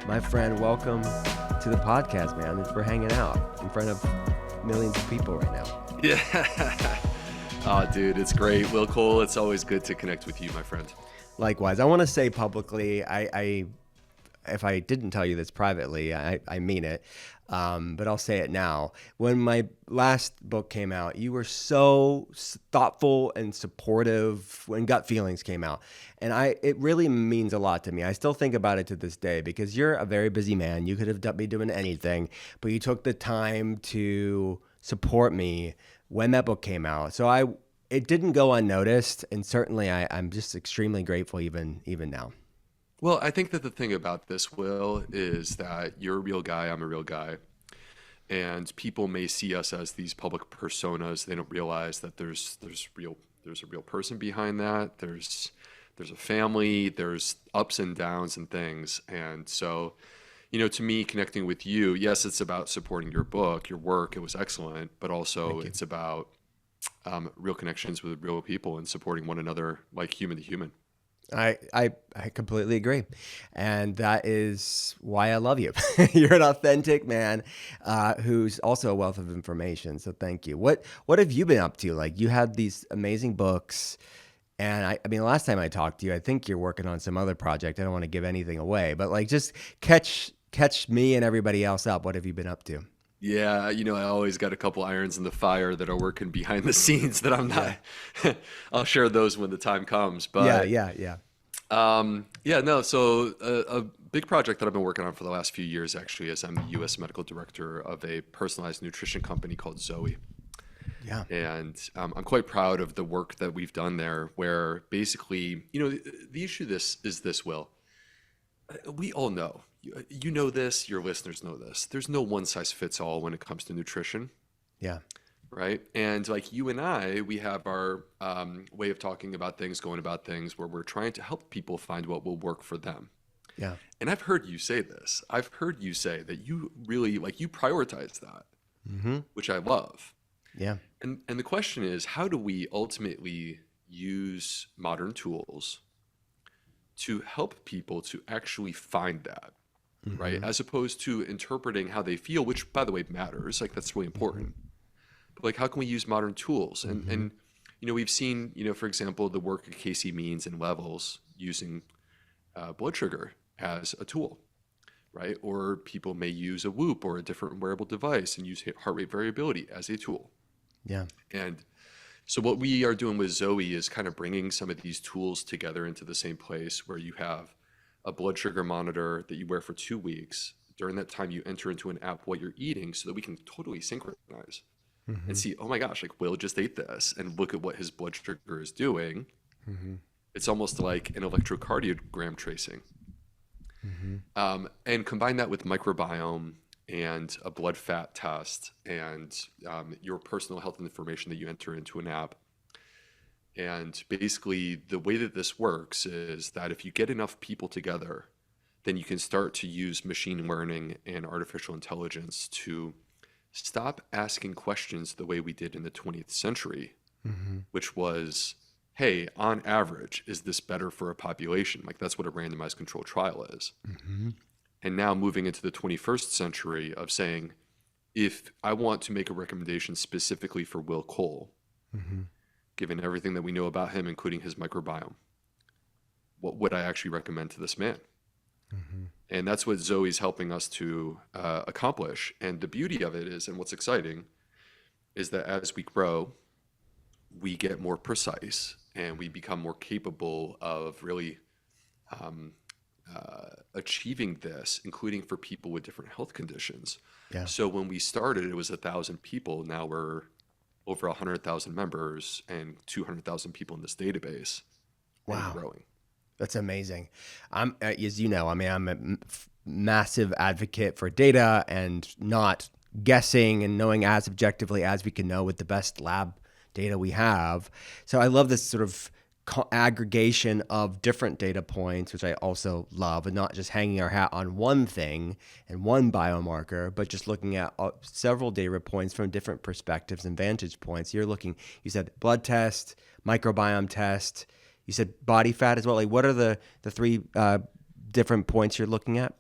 My friend, welcome to the podcast, man. We're hanging out in front of millions of people right now. Yeah. Oh, dude, it's great. Will Cole, it's always good to connect with you, my friend. Likewise, I want to say publicly, if I didn't tell you this privately, I mean it, but I'll say it now. When my last book came out, you were so thoughtful and supportive when Gut Feelings came out. And it really means a lot to me. I still think about it to this day because you're a very busy man. You could have been doing anything, but you took the time to support me when that book came out. So it didn't go unnoticed. And certainly I'm just extremely grateful even now. Well, I think that the thing about this, Will, is that you're a real guy, I'm a real guy. And people may see us as these public personas. They don't realize that there's a real person behind that. There's a family, there's ups and downs and things. And so, to me, connecting with you, yes, it's about supporting your book, your work. It was excellent, but also it's about real connections with real people and supporting one another like human to human. I completely agree. And that is why I love you. You're an authentic man who's also a wealth of information. So thank you. What have you been up to? Like, you had these amazing books. And I mean, the last time I talked to you, I think you're working on some other project. I don't want to give anything away, but like, just catch me and everybody else up. What have you been up to? Yeah, I always got a couple irons in the fire that are working behind the scenes that I'm not. I'll share those when the time comes. But yeah. no. So a big project that I've been working on for the last few years actually is I'm the U.S. medical director of a personalized nutrition company called Zoe. Yeah. And I'm quite proud of the work that we've done there. Where basically, the issue is this, Will. We all know. You know this, your listeners know this. There's no one size fits all when it comes to nutrition. Yeah. Right. And like you and I, we have our way of talking about things, going about things where we're trying to help people find what will work for them. Yeah. And I've heard you say this. I've heard you say that you really you prioritize that, which I love. Yeah. And the question is, how do we ultimately use modern tools to help people to actually find that? Right? As opposed to interpreting how they feel, which by the way matters, like that's really important. But like, how can we use modern tools? And we've seen, for example, the work of Casey Means and Levels using blood sugar as a tool, right? Or people may use a Whoop or a different wearable device and use heart rate variability as a tool. Yeah. And so what we are doing with Zoe is kind of bringing some of these tools together into the same place where you have a blood sugar monitor that you wear for 2 weeks. During that time, you enter into an app what you're eating so that we can totally synchronize and see, oh my gosh, like Will just ate this and look at what his blood sugar is doing. It's almost like an electrocardiogram tracing. And combine that with microbiome and a blood fat test and your personal health information that you enter into an app. And basically, the way that this works is that if you get enough people together, then you can start to use machine learning and artificial intelligence to stop asking questions the way we did in the 20th century, which was, hey, on average, is this better for a population? Like, that's what a randomized controlled trial is. And now moving into the 21st century of saying, if I want to make a recommendation specifically for Will Cole, given everything that we know about him, including his microbiome, what would I actually recommend to this man? And that's what Zoe's helping us to accomplish. And the beauty of it is, and what's exciting, is that as we grow, we get more precise and we become more capable of really achieving this, including for people with different health conditions. Yeah. So when we started, it was 1,000 people. Now we're over 100,000 members and 200,000 people in this database. Wow. And growing. That's amazing. As you know, I'm a massive advocate for data and not guessing and knowing as objectively as we can know with the best lab data we have. So I love this sort of aggregation of different data points, which I also love, and not just hanging our hat on one thing and one biomarker, but just looking at several data points from different perspectives and vantage points. You said blood test, microbiome test, you said body fat as well. Like, what are the three different points you're looking at?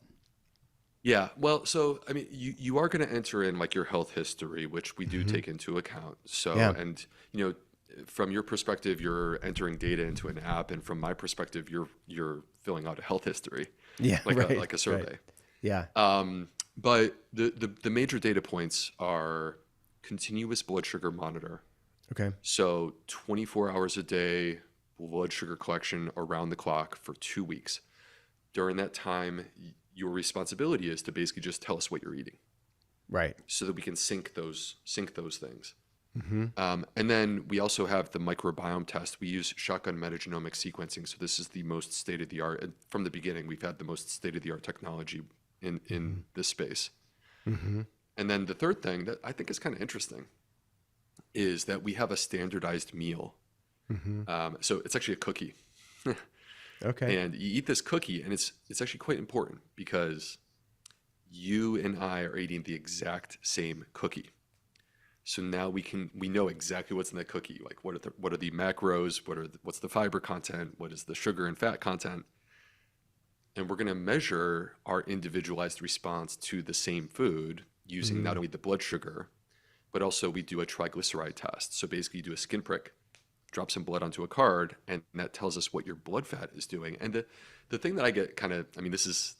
Yeah, well, so I mean, you are going to enter in like your health history, which we do Hmm. take into account. So, Yeah. and you know, from your perspective, you're entering data into an app, and from my perspective, you're filling out a health history, Yeah. Right. like a Right. survey. Yeah. But the major data points are continuous blood sugar monitor. Okay. So 24 hours a day, blood sugar collection around the clock for 2 weeks. During that time, your responsibility is to basically just tell us what you're eating Right. so that we can sync those things. Hmm. And then we also have the microbiome test. We use shotgun metagenomic sequencing. So this is the most state of the art. And from the beginning, we've had the most state of the art technology Hmm. in this space. Hmm. And then the third thing that I think is kind of interesting is that we have a standardized meal. Hmm. So it's actually a cookie. Okay. And you eat this cookie, and it's actually quite important because you and I are eating the exact same cookie. So now we know exactly what's in that cookie. Like what are the macros, what's the fiber content, what is the sugar and fat content, and we're going to measure our individualized response to the same food using not Hmm. only the blood sugar, but also we do a triglyceride test. So basically, you do a skin prick, drop some blood onto a card, and that tells us what your blood fat is doing. And the thing that I get kind of, I mean, this is,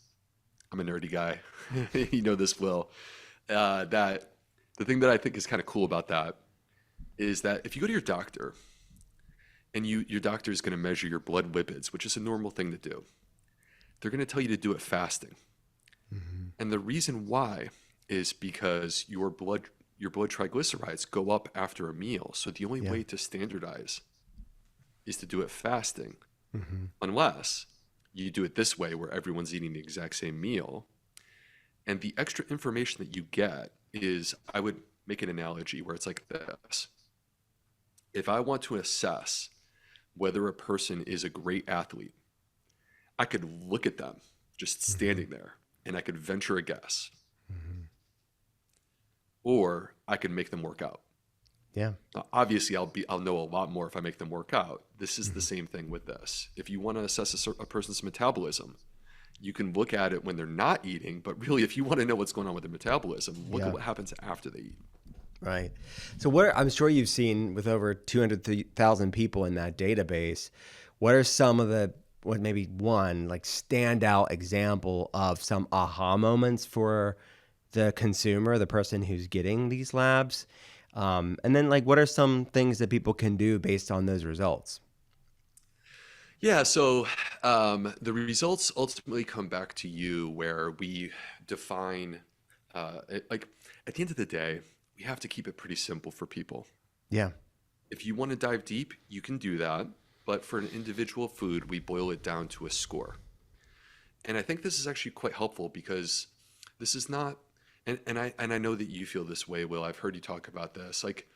I'm a nerdy guy. You know this, Will. That the thing that I think is kind of cool about that is that if you go to your doctor and your doctor is going to measure your blood lipids, which is a normal thing to do, they're going to tell you to do it fasting. Hmm. And the reason why is because your blood triglycerides go up after a meal. So the only Yeah. way to standardize is to do it fasting, Hmm. unless you do it this way where everyone's eating the exact same meal. And the extra information that you get is, I would make an analogy where it's like this. If I want to assess whether a person is a great athlete, I could look at them just Hmm. standing there and I could venture a guess, Hmm. or I could make them work out. Yeah. Now, obviously, I'll know a lot more if I make them work out. This is the Hmm. same thing with this. If you want to assess a person's metabolism, you can look at it when they're not eating, but really, if you want to know what's going on with their metabolism, look at Yeah. what happens after they eat. Right. So I'm sure you've seen with over 200,000 people in that database, what are some of what maybe one like standout example of some aha moments for the consumer, the person who's getting these labs? And then like, what are some things that people can do based on those results? Yeah, so the results ultimately come back to you where we define, like at the end of the day, we have to keep it pretty simple for people. Yeah. If you want to dive deep, you can do that. But for an individual food, we boil it down to a score. And I think this is actually quite helpful because this is not, and I know that you feel this way, Will. I've heard you talk about this. Like,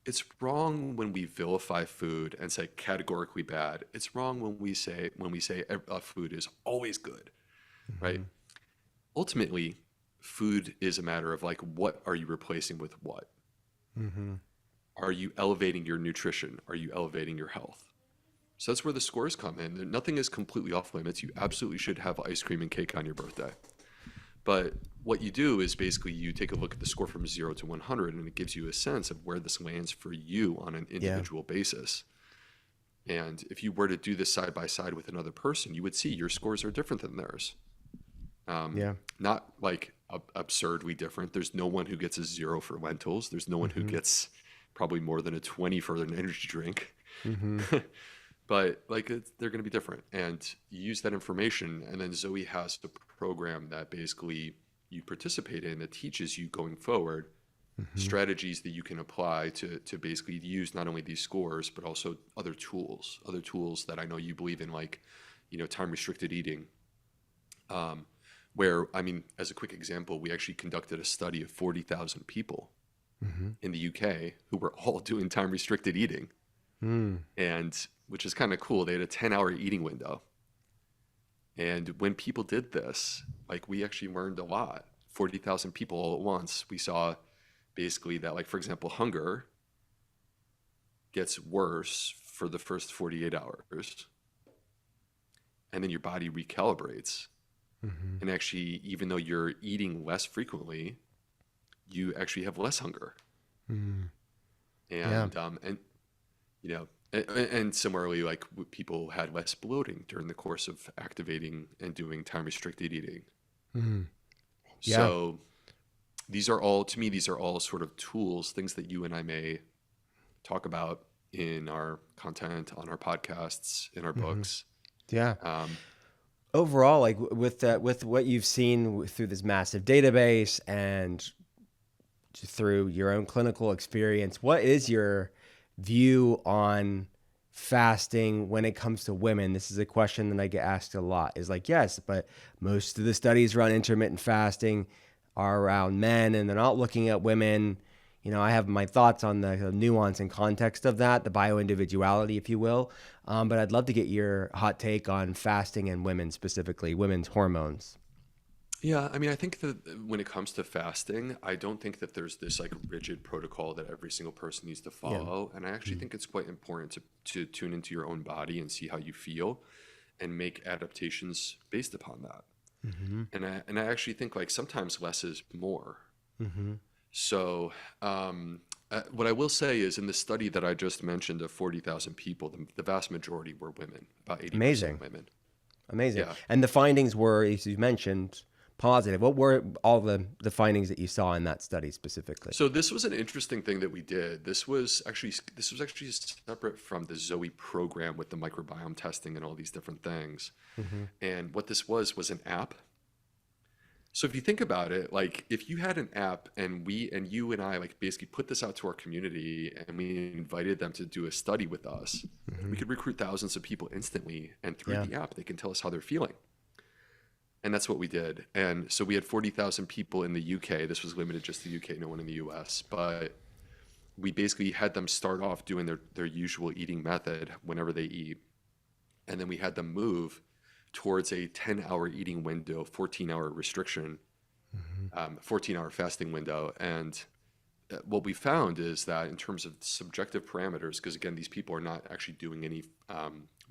it's wrong when we vilify food and say categorically bad. It's wrong when we say a food is always good, right? Hmm. Ultimately, food is a matter of like, what are you replacing with what? Hmm. Are you elevating your nutrition? Are you elevating your health? So that's where the scores come in. Nothing is completely off limits. You absolutely should have ice cream and cake on your birthday. But what you do is basically you take a look at the score from 0 to 100, and it gives you a sense of where this lands for you on an Yeah. individual basis. And if you were to do this side by side with another person, you would see your scores are different than theirs. Um, Yeah. Not like absurdly different. There's no one who gets a 0 for lentils. There's no one who Hmm. gets probably more than a 20 for an energy drink. Hmm. But like they're going to be different, and you use that information, and then Zoe has a program that basically you participate in that teaches you going forward Hmm. strategies that you can apply to basically use not only these scores but also other tools that I know you believe in, like time restricted eating. um, where, I mean, as a quick example, we actually conducted a study of 40,000 people Hmm. in the UK who were all doing time restricted eating, Mm. and which is kind of cool. They had a 10-hour eating window. And when people did this, like, we actually learned a lot. 40,000 people all at once. We saw basically that, like, for example, hunger gets worse for the first 48 hours, and then your body recalibrates. Mm-hmm. And actually, even though you're eating less frequently, you actually have less hunger. Mm-hmm. Yeah. And and similarly, like people had less bloating during the course of activating and doing time restricted eating. Mm-hmm. Yeah. So these are all, to me, these are all sort of tools, things that you and I may talk about in our content, on our podcasts, in our Mm-hmm. books. Yeah. Um, Overall, like with that, with what you've seen through this massive database and through your own clinical experience, what is your view on fasting when it comes to women? This is a question that I get asked a lot. Is like, yes, but most of the studies around intermittent fasting are around men and they're not looking at women. I have my thoughts on the nuance and context of that, the bioindividuality, if you will. But I'd love to get your hot take on fasting and women, specifically women's hormones. yeah, I mean, I think that when it comes to fasting, I don't think that there's this like rigid protocol that every single person needs to Yeah. follow. And I actually think it's quite important to tune into your own body and see how you feel and make adaptations based upon that. Mm-hmm. And I actually think like sometimes less is more. Mm-hmm. So, what I will say is in the study that I just mentioned of 40,000 people, the vast majority were women, about 80% Amazing. women. Amazing. Yeah. And the findings were, as you mentioned, positive. What were all the findings that you saw in that study specifically? So this was an interesting thing that we did. This was actually separate from the Zoe program with the microbiome testing and all these different things. Mm-hmm. And what this was an app. So if you think about it, like if you had an app and you and I like basically put this out to our community and we invited them to do a study with us, Mm-hmm. we could recruit thousands of people instantly, and through Yeah. the app they can tell us how they're feeling. And that's what we did. And so we had 40,000 people in the UK. This was limited just to the UK, no one in the US. But we basically had them start off doing their usual eating method whenever they eat. And then we had them move towards a 10-hour eating window, 14-hour restriction, Mm-hmm. 14-hour fasting window. And what we found is that in terms of subjective parameters, because again, these people are not actually doing any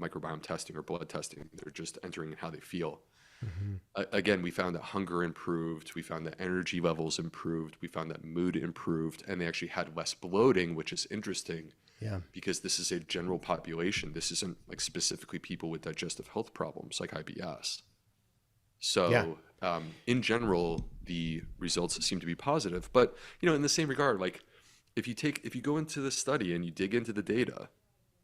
microbiome testing or blood testing, they're just entering how they feel. Mm-hmm. Again, we found that hunger improved, we found that energy levels improved, we found that mood improved, and they actually had less bloating, which is interesting Yeah. because this is a general population. This isn't like specifically people with digestive health problems like IBS. Yeah. So, in general, the results seem to be positive. But in the same regard, like if you go into the study and you dig into the data,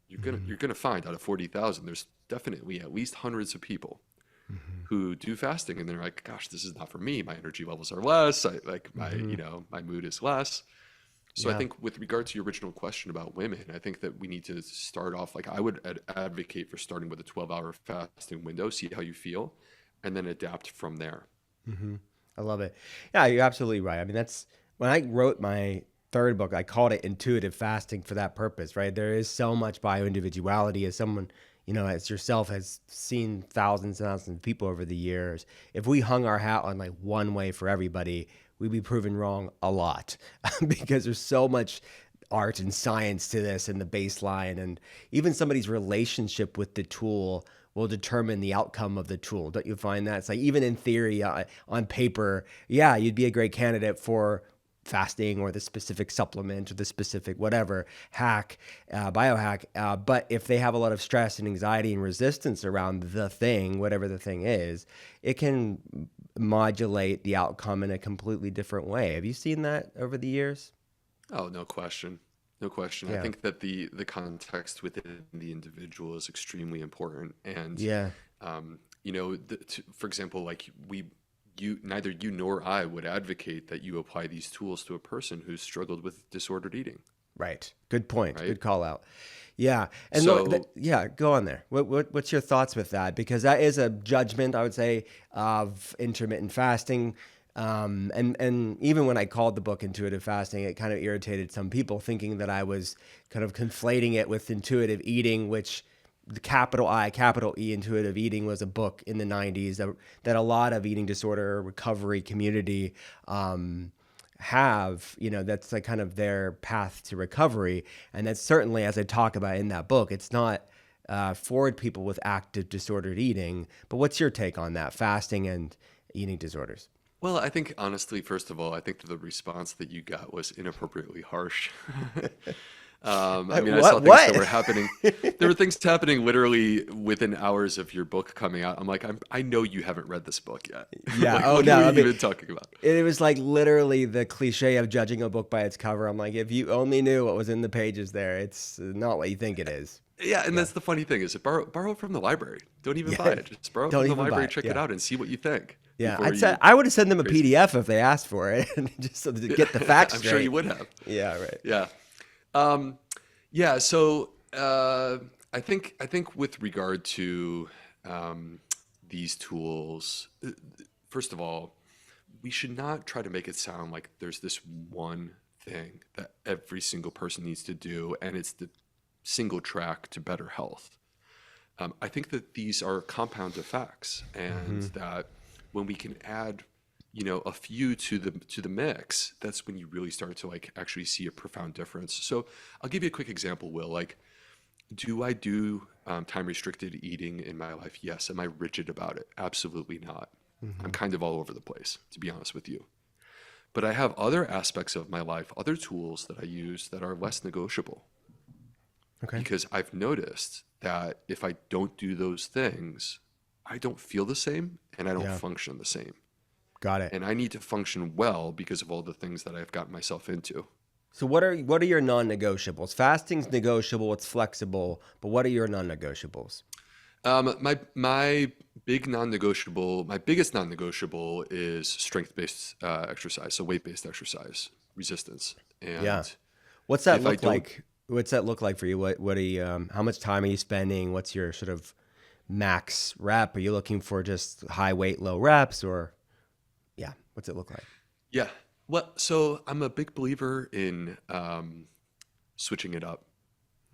Mm-hmm. you're gonna find out of 40,000, there's definitely at least hundreds of people who do fasting and they're like, gosh, this is not for me. My energy levels are less. I like my, Mm-hmm. my mood is less. So I Yeah. think with regard to your original question about women, I think that we need to start off, like I would advocate for starting with a 12-hour fasting window, see how you feel, and then adapt from there. Mm-hmm. I love it. Yeah, you're absolutely right. I mean, that's when I wrote my third book, I called it intuitive fasting for that purpose, right? There is so much bioindividuality as someone, as yourself has seen thousands and thousands of people over the years. If we hung our hat on like one way for everybody, we'd be proven wrong a lot because there's so much art and science to this and the baseline and even somebody's relationship with the tool will determine the outcome of the tool. Don't you find that? It's like even in theory, on paper, yeah, you'd be a great candidate for fasting or the specific supplement or the specific whatever hack, biohack. But if they have a lot of stress and anxiety and resistance around the thing, whatever the thing is, it can modulate the outcome in a completely different way. Have you seen that over the years? Oh, no question. No question. I Yeah. think that the context within the individual is extremely important. And, Yeah. for example, like neither you nor I would advocate that you apply these tools to a person who's struggled with disordered eating, Right. Good point. right? Good call out. Yeah. And So, yeah, go on there. What's your thoughts with that? Because that is a judgment, I would say, of intermittent fasting. And even when I called the book Intuitive Fasting, it kind of irritated some people thinking that I was kind of conflating it with intuitive eating, which the capital I, capital E, intuitive eating was a book in the 90s that a lot of eating disorder recovery community have, that's like kind of their path to recovery. And that's certainly, as I talk about in that book, it's not for people with active disordered eating. But what's your take on that, fasting and eating disorders? Well, I think honestly, first of all, I think that the response that you got was inappropriately harsh. I mean, I saw What? things that What? were happening. There were things happening literally within hours of your book coming out. I'm like, I know you haven't read this book yet. Yeah. Like, Oh what no. are I we mean, even talking about? it was like literally the cliche of judging a book by its cover. I'm like, if you only knew what was in the pages there, it's not what you think it is. Yeah, and Yeah. that's the funny thing is, borrow it from the library. Don't even buy Yeah. it. Just borrow it Don't from the even buy library, it. check it Yeah. out, and see what you think Yeah. before you I would have sent them a praise it. PDF if they asked for it, just so to get the facts I'm sure you straight. would have. Yeah. Right. Yeah. Um, yeah. So I think with regard to these tools, first of all, we should not try to make it sound like there's this one thing that every single person needs to do, and it's the single track to better health. I think that these are compound effects, and Mm-hmm. that when we can add, a few to the mix, that's when you really start to like actually see a profound difference. So I'll give you a quick example, Will. Like, do I do time restricted eating in my life? Yes. Am I rigid about it? Absolutely not. I'm kind of all over the place, to be honest with you. But I have other aspects of my life, other tools that I use that are less negotiable, Okay. because I've noticed that if I don't do those things, I don't feel the same and I don't Yeah. function the same. Got it. And I need to function well because of all the things that I've gotten myself into. So what are your non-negotiables? Fasting's negotiable, it's flexible, but what are your non-negotiables? My biggest non-negotiable is strength-based exercise, so weight-based exercise, resistance. Yeah. And What's that if I look don't, like? What's that look like for you? What are you, how much time are you spending? What's your sort of max rep? Are you looking for just high weight, low reps, or yeah, what's it look like? yeah, well, so I'm a big believer in switching it up.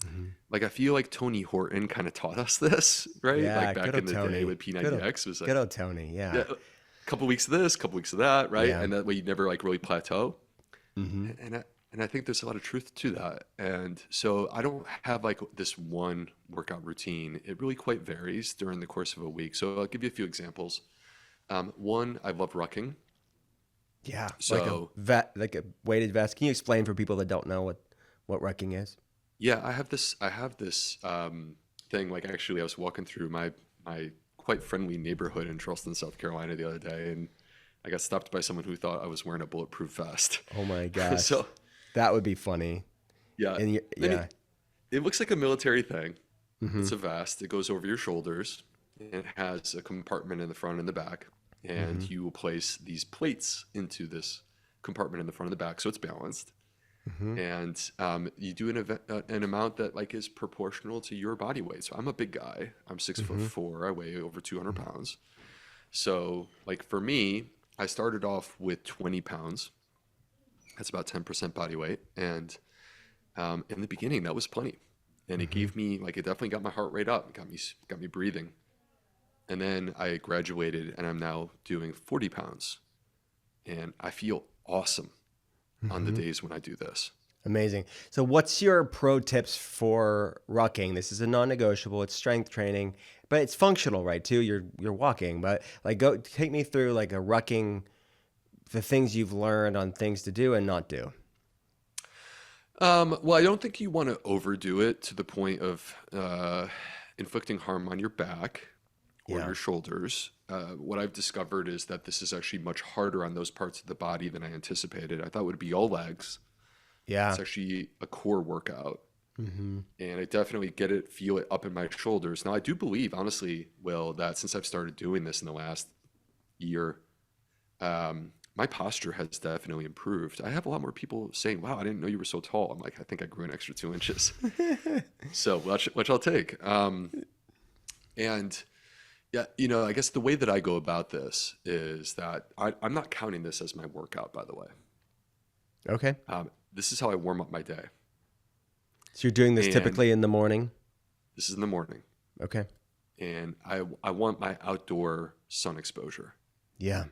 Hmm. Like, I feel like Tony Horton kind of taught us this, right? Yeah, Like good back old in the day Tony. with P90X, it was Good like, old Tony. yeah, Yeah. a couple weeks of this, couple weeks of that, right? Yeah. And that way you never like really plateau. Hmm. And I think there's a lot of truth to that. And so I don't have like this one workout routine. It really quite varies during the course of a week. So I'll give you a few examples. One, I love rucking. Yeah, So like a weighted vest. Can you explain for people that don't know what rucking is? yeah, I have this thing. Like, actually, I was walking through my quite friendly neighborhood in Charleston, South Carolina the other day, and I got stopped by someone who thought I was wearing a bulletproof vest. Oh my gosh, So that would be funny. yeah, And then yeah. it looks like a military thing. Hmm. It's a vest. It goes over your shoulders, and it has a compartment in the front and the back. Hmm. And you will place these plates into this compartment in the front and the back, so it's balanced. Hmm. And you do an amount that like is proportional to your body weight. So I'm a big guy. I'm 6'4". I weigh over 200 pounds. So like for me, I started off with 20 pounds. That's about 10% body weight. And in the beginning, that was plenty. And it Hmm. gave me like, it definitely got my heart rate up. It got me breathing. And then I graduated and I'm now doing 40 pounds. And I feel awesome on the Hmm. days when I do this. Amazing. So, what's your pro tips for rucking? This is a non-negotiable. It's strength training, but it's functional, right? Too. You're walking, but like, go take me through like a rucking, the things you've learned on things to do and not do. Well, I don't think you want to overdo it to the point of inflicting harm on your back or Yeah. your shoulders. What I've discovered is that this is actually much harder on those parts of the body than I anticipated. I thought it would be all legs. Yeah. It's actually a core workout. Hmm. And I definitely feel it up in my shoulders. Now, I do believe, honestly, Will, that since I've started doing this in the last year, my posture has definitely improved. I have a lot more people saying, "Wow, I didn't know you were so tall." I'm like, I think I grew an extra 2 inches. So, which I'll take. And yeah, I guess the way that I go about this is that I'm not counting this as my workout, by the way. Okay. This is how I warm up my day. So you're doing this And typically in the morning. this is in the morning. Okay. And I want my outdoor sun exposure. Yeah.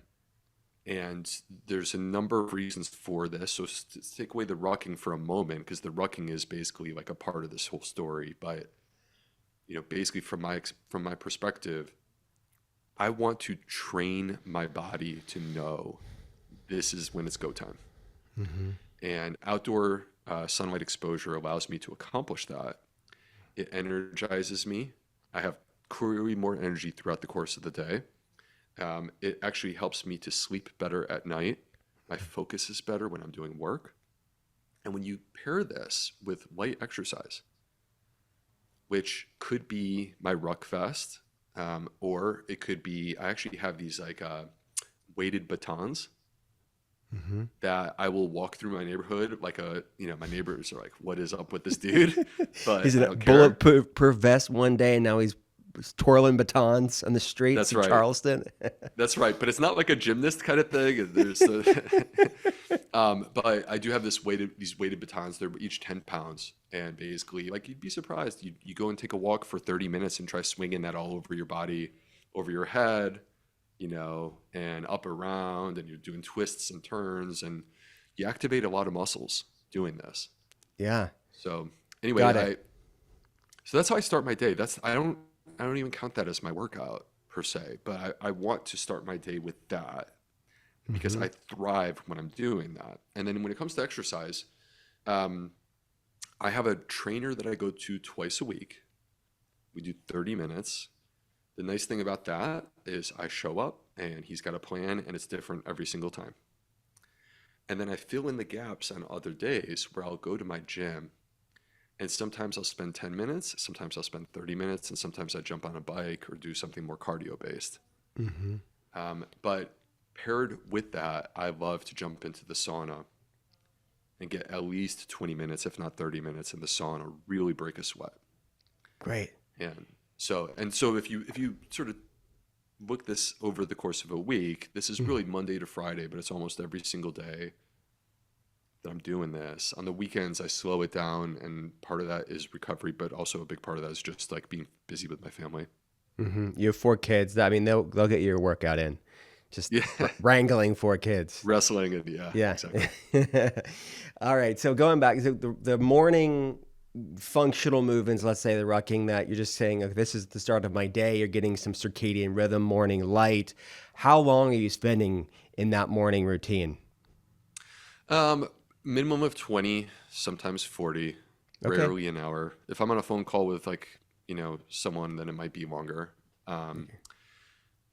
And there's a number of reasons for this. So let's take away the rucking for a moment, because the rucking is basically like a part of this whole story. But basically from my perspective, I want to train my body to know this is when it's go time. And outdoor sunlight exposure allows me to accomplish that. It energizes me. I have clearly more energy throughout the course of the day. It actually helps me to sleep better at night. My focus is better when I'm doing work. And when you pair this with light exercise, which could be my ruck fest, or it could be, I actually have these like weighted batons that I will walk through my neighborhood like my neighbors are like, what is up with this dude? But He's I in a don't care. bulletproof vest one day, and now he's twirling batons on the streets That's of right. Charleston. That's right. But it's not like a gymnast kind of thing. But I do have these weighted batons. They're each 10 pounds. And basically, like, you'd be surprised. You go and take a walk for 30 minutes and try swinging that all over your body, over your head, and up around, and you're doing twists and turns, and you activate a lot of muscles doing this. Yeah. So anyway, Got it. so that's how I start my day. I don't even count that as my workout per se, but I want to start my day with that because I thrive when I'm doing that. And then when it comes to exercise, I have a trainer that I go to twice a week. We do 30 minutes. The nice thing about that is I show up and he's got a plan and it's different every single time. And then I fill in the gaps on other days where I'll go to my gym and sometimes I'll spend 10 minutes, sometimes I'll spend 30 minutes, and sometimes I jump on a bike or do something more cardio based. But paired with that, I love to jump into the sauna and get at least 20 minutes, if not 30 minutes in the sauna, really break a sweat. Great. And so if you sort of look this over the course of a week, this is really Monday to Friday, but it's almost every single day that I'm doing this. On the weekends, I slow it down, and part of that is recovery, but also a big part of that is just like being busy with my family. You have 4 kids. I mean, they'll get your workout in. Just wrangling 4 kids. Wrestling and Yeah. Exactly. All right. So going back, so the morning functional movements, let's say the rucking, that you're just saying, okay, this is the start of my day. You're getting some circadian rhythm, morning light. How long are you spending in that morning routine? Minimum of 20, sometimes 40, Okay. rarely an hour. If I'm on a phone call with someone, then it might be longer.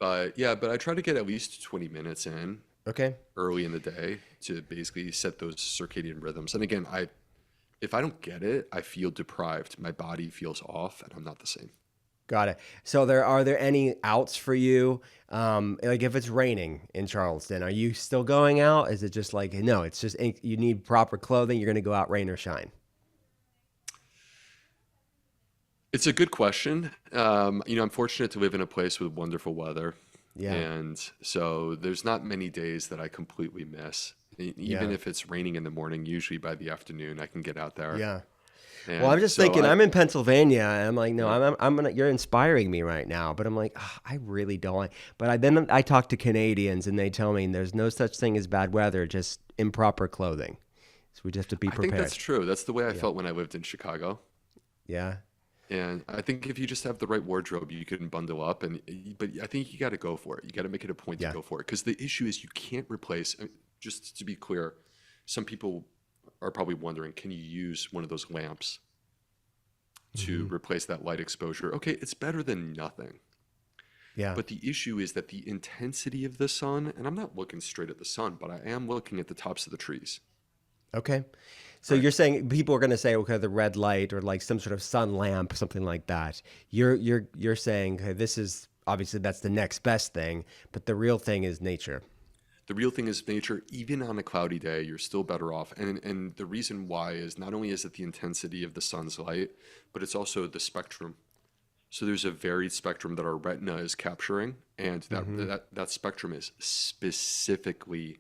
But I try to get at least 20 minutes in Okay. early in the day to basically set those circadian rhythms. And again, if I don't get it, I feel deprived. My body feels off and I'm not the same. Got it. So are there any outs for you? Like if it's raining in Charleston, are you still going out? Is it just like, no, it's just you need proper clothing. You're going to go out rain or shine. It's a good question. I'm fortunate to live in a place with wonderful weather. Yeah. And so there's not many days that I completely miss. Even Yeah. if it's raining in the morning, usually by the afternoon, I can get out there. Yeah. And Well, I'm just so thinking, I'm in Pennsylvania. And I'm like, no, Yeah. I'm gonna. You're inspiring me right now. But I'm like, I really don't. But then I talk to Canadians, and they tell me there's no such thing as bad weather, just improper clothing. So we just have to be I think prepared. that's true. That's the way I felt when I lived in Chicago. Yeah. And I think if you just have the right wardrobe, you can bundle up. But I think you got to go for it. You got to make it a point Yeah. to go for it. Because the issue is you can't replace, just to be clear, some people are probably wondering, can you use one of those lamps to replace that light exposure? Okay, it's better than nothing. Yeah. But the issue is that the intensity of the sun, and I'm not looking straight at the sun, but I am looking at the tops of the trees. Okay. So Right. you're saying people are going to say, okay, the red light or like some sort of sun lamp, something like that. You're saying, okay, this is obviously that's the next best thing, but the real thing is nature. The real thing is nature. Even on a cloudy day, you're still better off. And the reason why is not only is it the intensity of the sun's light, but it's also the spectrum. So there's a varied spectrum that our retina is capturing, and that spectrum is specifically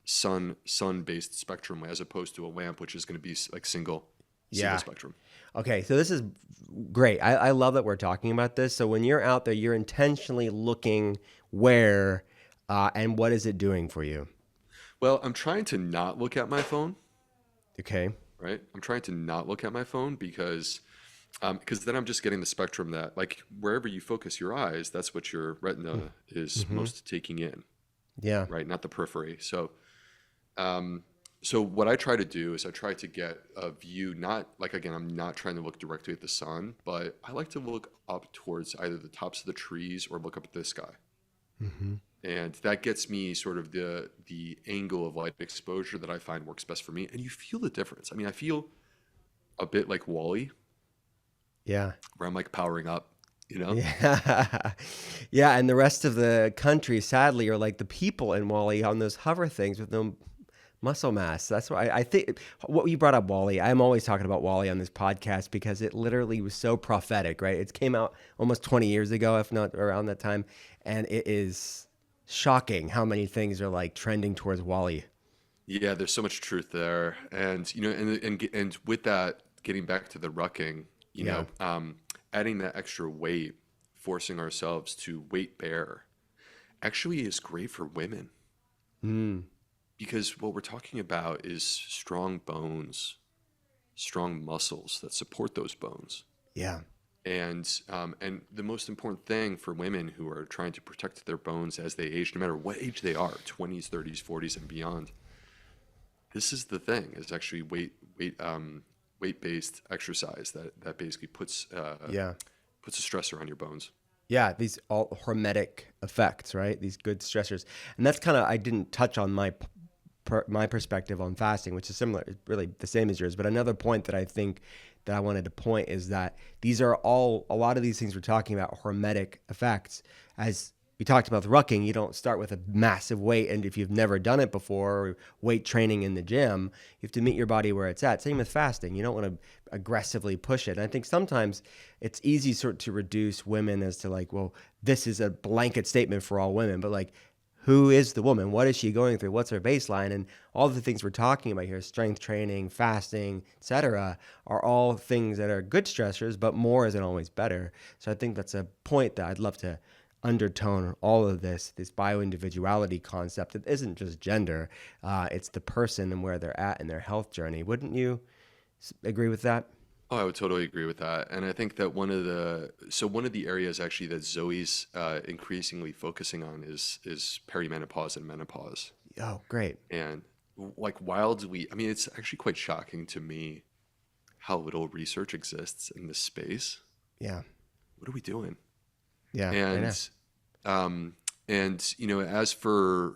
sun-based spectrum, as opposed to a lamp, which is going to be like single Yeah. spectrum. Okay, so this is great. I love that we're talking about this. So when you're out there, you're intentionally looking where and what is it doing for you? Well, I'm trying to not look at my phone. Okay. Right? I'm trying to not look at my phone because Because then I'm just getting the spectrum that, like, wherever you focus your eyes, that's what your retina is Mm-hmm. most taking in, Yeah. right? Not the periphery. Um, so what I try to do is I try to get a view, not like, again, I'm not trying to look directly at the sun, but I like to look up towards either the tops of the trees or look up at the sky. Mm-hmm. And that gets me sort of the angle of light exposure that I find works best for me. And you feel the difference. I mean, I feel a bit like Wally, Yeah. where I'm like powering up, you know? Yeah. Yeah. And the rest of the country, sadly, are like the people in Wally on those hover things with no muscle mass. That's why I think what you brought up, Wally. I'm always talking about Wally on this podcast because it literally was so prophetic, right? It came out almost 20 years ago, if not around that time. And it is shocking how many things are like trending towards Wally. Yeah, there's so much truth there. And, you know, and with that, getting back to the rucking, you Yeah. know, adding that extra weight, forcing ourselves to weight bear actually is great for women Mm. because what we're talking about is strong bones, strong muscles that support those bones. Yeah. And the most important thing for women who are trying to protect their bones as they age, no matter what age they are, 20s, 30s, 40s, and beyond, this is the thing: is actually weight-based exercise that basically Yeah. puts a stressor on your bones. Yeah, these all hormetic effects, right? These good stressors, and that's kind of I didn't touch on my perspective on fasting, which is similar, really the same as yours. But another point that I think that I wanted to point is that these are all a lot of these things we're talking about hormetic effects. As we talked about the rucking, you don't start with a massive weight, and if you've never done it before, or weight training in the gym, you have to meet your body where it's at. Same with fasting, you don't want to aggressively push it. And I think sometimes it's easy sort to reduce women as to like, well, this is a blanket statement for all women, but like who is the woman? What is she going through? What's her baseline? And all the things we're talking about here, strength training, fasting, etc., are all things that are good stressors, but more isn't always better. So I think that's a point that I'd love to undertone all of this bioindividuality concept. It isn't just gender, it's the person and where they're at in their health journey. Wouldn't you agree with that? Oh, I would totally agree with that. And I think that one of the areas actually that Zoe's increasingly focusing on is perimenopause and menopause. Oh, great. And like wildly, I mean, it's actually quite shocking to me how little research exists in this space. Yeah. What are we doing? Yeah, I know. And you know, as for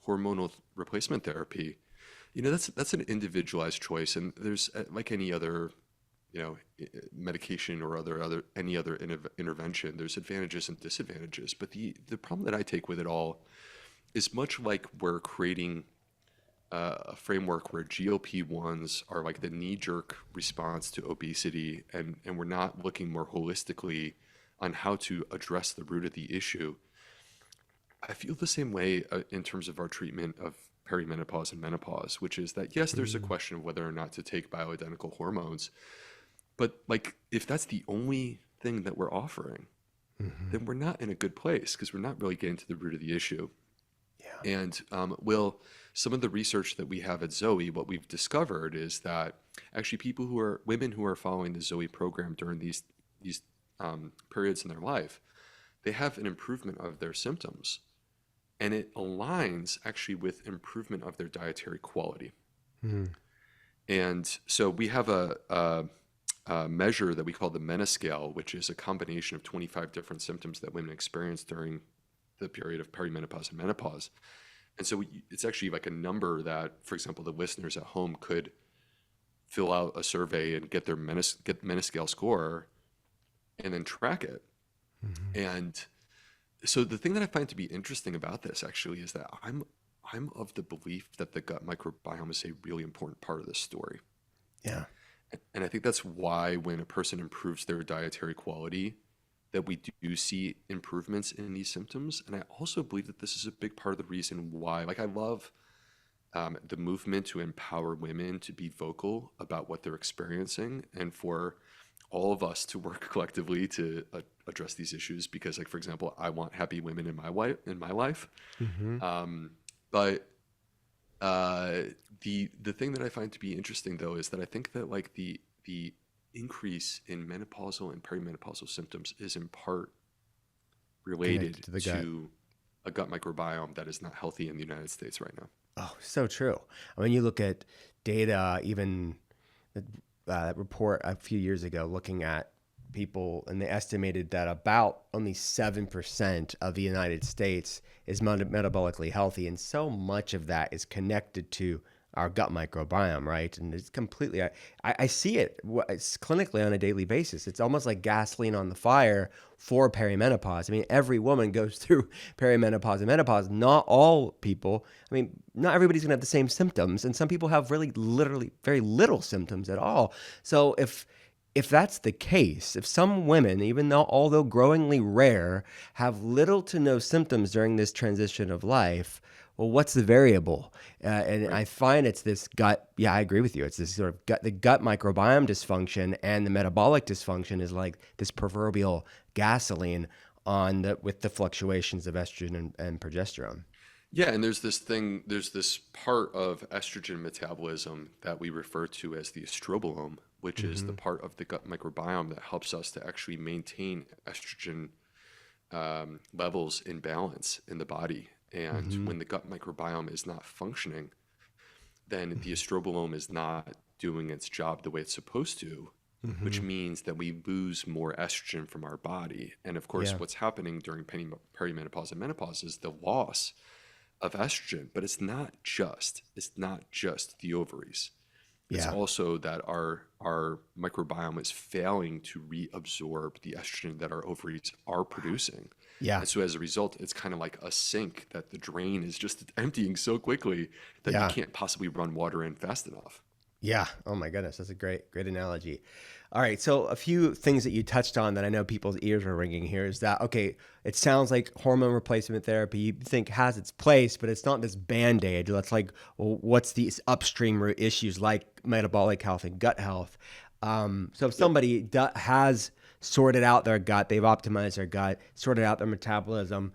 hormonal replacement therapy, you know, that's an individualized choice, and there's like any other, you know, medication or any other intervention, there's advantages and disadvantages. But the problem that I take with it all is much like we're creating a framework where GLP-1s are like the knee-jerk response to obesity, and we're not looking more holistically on how to address the root of the issue. I feel the same way in terms of our treatment of perimenopause and menopause, which is that yes, there's a Mm, question of whether or not to take bioidentical hormones, but like if that's the only thing that we're offering, mhm. then we're not in a good place because we're not really getting to the root of the issue. Yeah. And Will, some of the research that we have at Zoe, what we've discovered is that actually women who are following the Zoe program during these periods in their life, they have an improvement of their symptoms, and it aligns actually with improvement of their dietary quality. Mm, And so we have a measure that we call the Menoscale, which is a combination of 25 different symptoms that women experience during the period of perimenopause and menopause. And so it's actually like a number that, for example, the listeners at home could fill out a survey and get their Menoscale score and then track it. mhm. And so the thing that I find to be interesting about this actually is that I'm of the belief that the gut microbiome is a really important part of this story. Yeah. And I think that's why when a person improves their dietary quality, that we do see improvements in these symptoms. And I also believe that this is a big part of the reason why, like I love the movement to empower women to be vocal about what they're experiencing and for all of us to work collectively to address these issues. Because, like for example, I want happy women in my life. Mhm. But the thing that I find to be interesting though is that I think that like the increase in menopausal and perimenopausal symptoms is in part related Connected to the gut. to a gut microbiome that is not healthy in the United States right now. Oh, so true. I mean, you look at data, even that report a few years ago looking at people, and they estimated that about only 7% of the United States is metabolically healthy. And so much of that is connected to our gut microbiome, right? And it's completely, I see it's clinically on a daily basis. It's almost like gasoline on the fire for perimenopause. I mean, every woman goes through perimenopause and menopause. Not all people, I mean, not everybody's gonna have the same symptoms. And some people have really literally very little symptoms at all. So if that's the case, if some women, even though although growingly rare, have little to no symptoms during this transition of life, well, what's the variable? And Right. I find it's this gut. Yeah, I agree with you. It's this sort of the gut microbiome dysfunction, and the metabolic dysfunction is like this proverbial gasoline with the fluctuations of estrogen and progesterone. Yeah, and there's this part of estrogen metabolism that we refer to as the estrobolome, which is the Mm-hmm. part of the gut microbiome that helps us to actually maintain estrogen levels in balance in the body. And Mm-hmm. when the gut microbiome is not functioning, then the estrobolome is not doing its job the way it's supposed to, which Mm-hmm. means that we lose more estrogen from our body. And of course, Yeah. what's happening during perimenopause and menopause is the loss of estrogen, but it's not just the ovaries. It's Yeah. also that our microbiome is failing to reabsorb the estrogen that our ovaries are producing. Yeah. And so as a result, it's kind of like a sink that the drain is just emptying so quickly that you Yeah. can't possibly run water in fast enough. Yeah. Oh my goodness, that's a great analogy. All right, so a few things that you touched on that I know people's ears are ringing here is that okay, it sounds like hormone replacement therapy you think has its place, but it's not this band-aid. That's like, well, what's these upstream root issues like metabolic health and gut health? So if Yep. somebody has sorted out their gut, they've optimized their gut, sorted out their metabolism,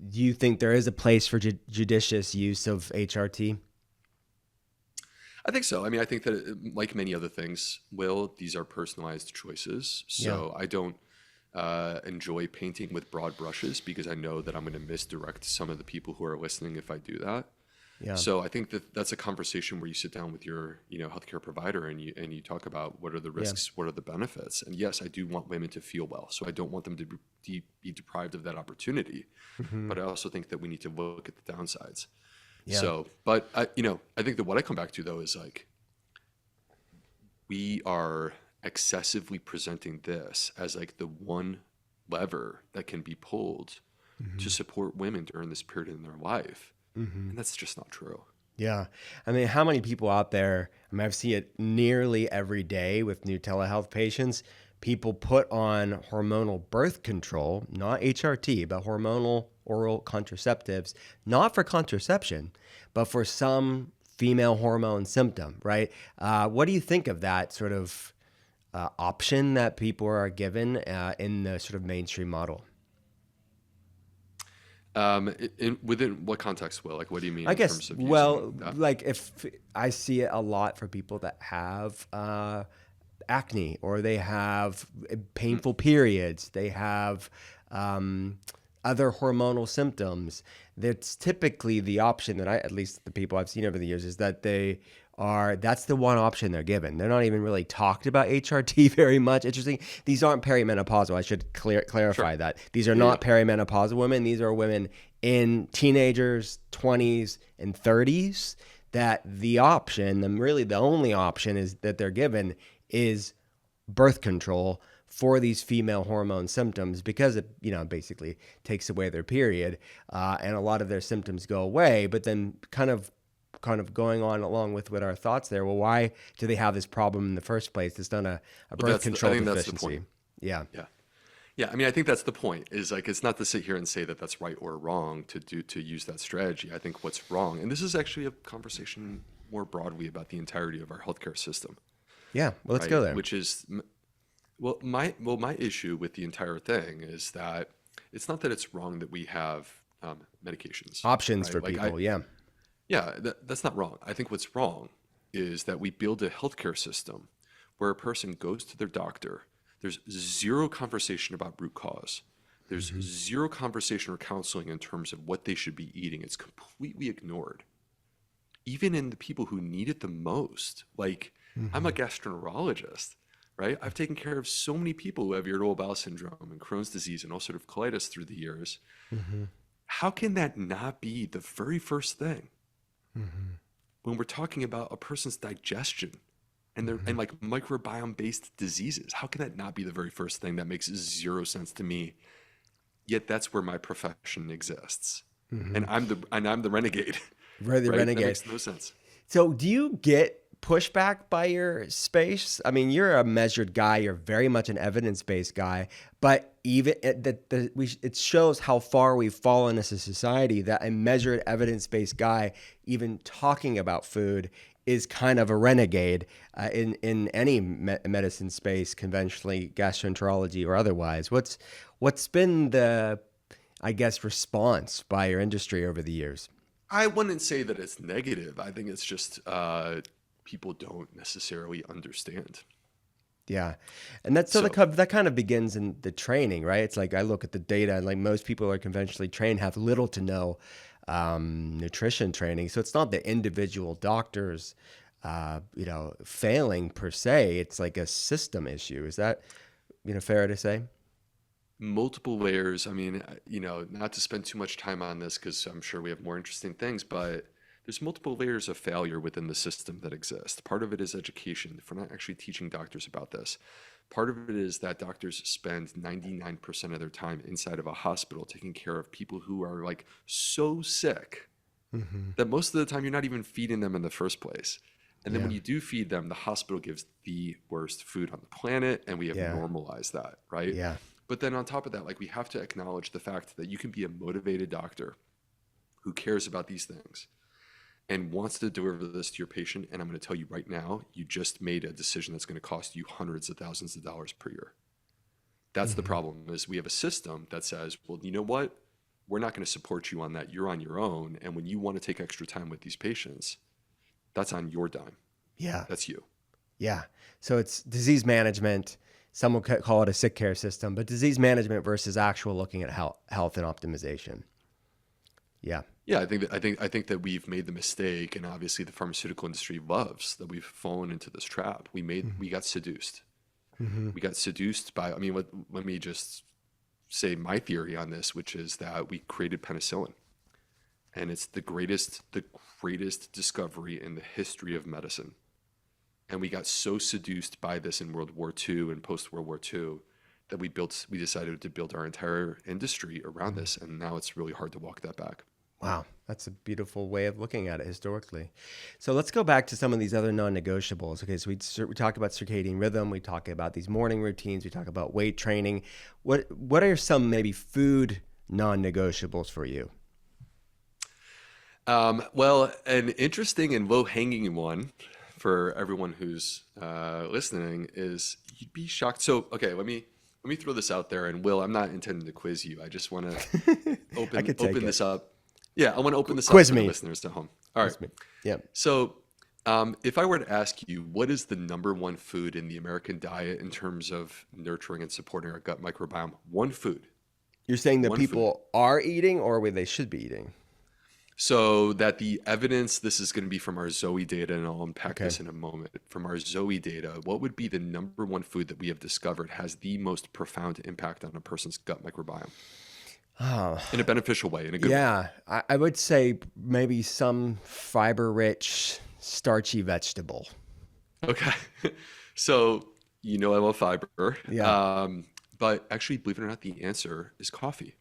do you think there is a place for judicious use of HRT? I think so. I mean, I think that like many other things, Will, these are personalized choices. Yeah. So I don't enjoy painting with broad brushes because I know that I'm going to misdirect some of the people who are listening if I do that. Yeah. So I think that that's a conversation where you sit down with your, healthcare provider and you talk about what are the Yeah. risks, what are the benefits. And yes, I do want women to feel well. So I don't want them to be deprived of that opportunity. Hmm. But I also think that we need to look at the downsides. Yeah. So, but I think that what I come back to though is like we are excessively presenting this as like the one lever that can be pulled to Hmm. support women during this period in their life. Hmm. And that's just not true. Yeah. I mean, how many people out there, I mean, I've seen it nearly every day with new telehealth patients. People put on hormonal birth control, not HRT, but hormonal oral contraceptives, not for contraception, but for some female hormone symptom, right? What do you think of that sort of option that people are given in the sort of mainstream model? Within what context, Will? Like, what do you mean I in guess, terms of using well, that? like if I see it a lot for people that have acne or they have Mm, painful periods, they have other hormonal symptoms. That's typically the option that at least the people I've seen over the years, is that that's the one option they're given. They're not even really talked about HRT very much. Interesting. These aren't perimenopausal. I should sure. clarify that. These are Yeah, yeah. not perimenopausal women. These are women in teenagers, 20s, and 30s that the option, really the only option is that they're given is birth control for these female hormone symptoms because it, basically takes away their period, and a lot of their symptoms go away. But then kind of going on along with what our thoughts there. Well, why do they have this problem in the first place? It's not a But birth I control think that's the point. deficiency. Yeah. Yeah. Yeah, I mean, I think that's the point. Is like it's not to sit here and say that that's right or wrong to use that strategy. I think what's wrong, and this is actually a conversation more broadly about the entirety of our healthcare system, Yeah. Well, let's right? go there. Which is, my issue with the entire thing is that it's not that it's wrong that we have medications, Options right? for people. Yeah. Yeah, that's not wrong. I think what's wrong is that we build a healthcare system where a person goes to their doctor. There's zero conversation about root cause. There's zero conversation or counseling in terms of what they should be eating. It's completely ignored. Even in the people who need it the most. Like, I'm a gastroenterologist, right? I've taken care of so many people who have irritable bowel syndrome and Crohn's disease and ulcerative colitis through the years. How can that not be the very first thing when we're talking about a person's digestion and their and like microbiome based diseases? How can that not be the very first thing? That makes zero sense to me. Yet that's where my profession exists, and I'm the renegade. Right, the right? renegade. That makes no sense. So do you get pushback by your space? I mean, you're a measured guy. You're very much an evidence-based guy. But even it shows how far we've fallen as a society that a measured evidence-based guy, even talking about food, is kind of a renegade in any medicine space, conventionally, gastroenterology or otherwise. What's been the, I guess, response by your industry over the years? I wouldn't say that it's negative. I think it's just people don't necessarily understand. Yeah. And that's so that kind of begins in the training, right? It's like I look at the data and like most people who are conventionally trained have little to no nutrition training. So it's not the individual doctors, failing per se. It's like a system issue. Is that, fair to say? Multiple layers. I mean, not to spend too much time on this because I'm sure we have more interesting things, but there's multiple layers of failure within the system that exist. Part of it is education. If we're not actually teaching doctors about this, part of it is that doctors spend 99% of their time inside of a hospital taking care of people who are like so sick that most of the time you're not even feeding them in the first place. And then when you do feed them, the hospital gives the worst food on the planet, and we have normalized that, right? Yeah. But then on top of that, like we have to acknowledge the fact that you can be a motivated doctor who cares about these things and wants to deliver this to your patient. And I'm going to tell you right now, you just made a decision that's going to cost you hundreds of thousands of dollars per year. That's the problem, is we have a system that says, well, you know what? We're not going to support you on that. You're on your own. And when you want to take extra time with these patients, that's on your dime. Yeah. That's you. Yeah. So it's disease management. Some will call it a sick care system, but disease management versus actual looking at health and optimization. Yeah. Yeah, I think that we've made the mistake, and obviously the pharmaceutical industry loves that we've fallen into this trap. We got seduced. We got seduced by, let me just say my theory on this, which is that we created penicillin. And it's the greatest discovery in the history of medicine. And we got so seduced by this in World War II and post-World War II that we decided to build our entire industry around this. And now it's really hard to walk that back. Wow. That's a beautiful way of looking at it historically. So let's go back to some of these other non-negotiables. Okay. So we talk about circadian rhythm. We talk about these morning routines. We talk about weight training. What are some maybe food non-negotiables for you? Well, an interesting and low-hanging one for everyone who's listening is you'd be shocked. So, okay, let me throw this out there. And Will, I'm not intending to quiz you. I just want to open this up. Yeah, I want to open this up for the listeners at home. All right. Yeah. So, if I were to ask you, what is the number one food in the American diet in terms of nurturing and supporting our gut microbiome? One food. You're saying that people are eating, or they should be eating? So that the evidence, this is going to be from our Zoe data, and I'll unpack this in a moment. From our Zoe data, what would be the number one food that we have discovered has the most profound impact on a person's gut microbiome? Oh. In a beneficial way, in a good way. Yeah, I would say maybe some fiber-rich, starchy vegetable. Okay. So, I love fiber. Yeah. But actually, believe it or not, the answer is coffee.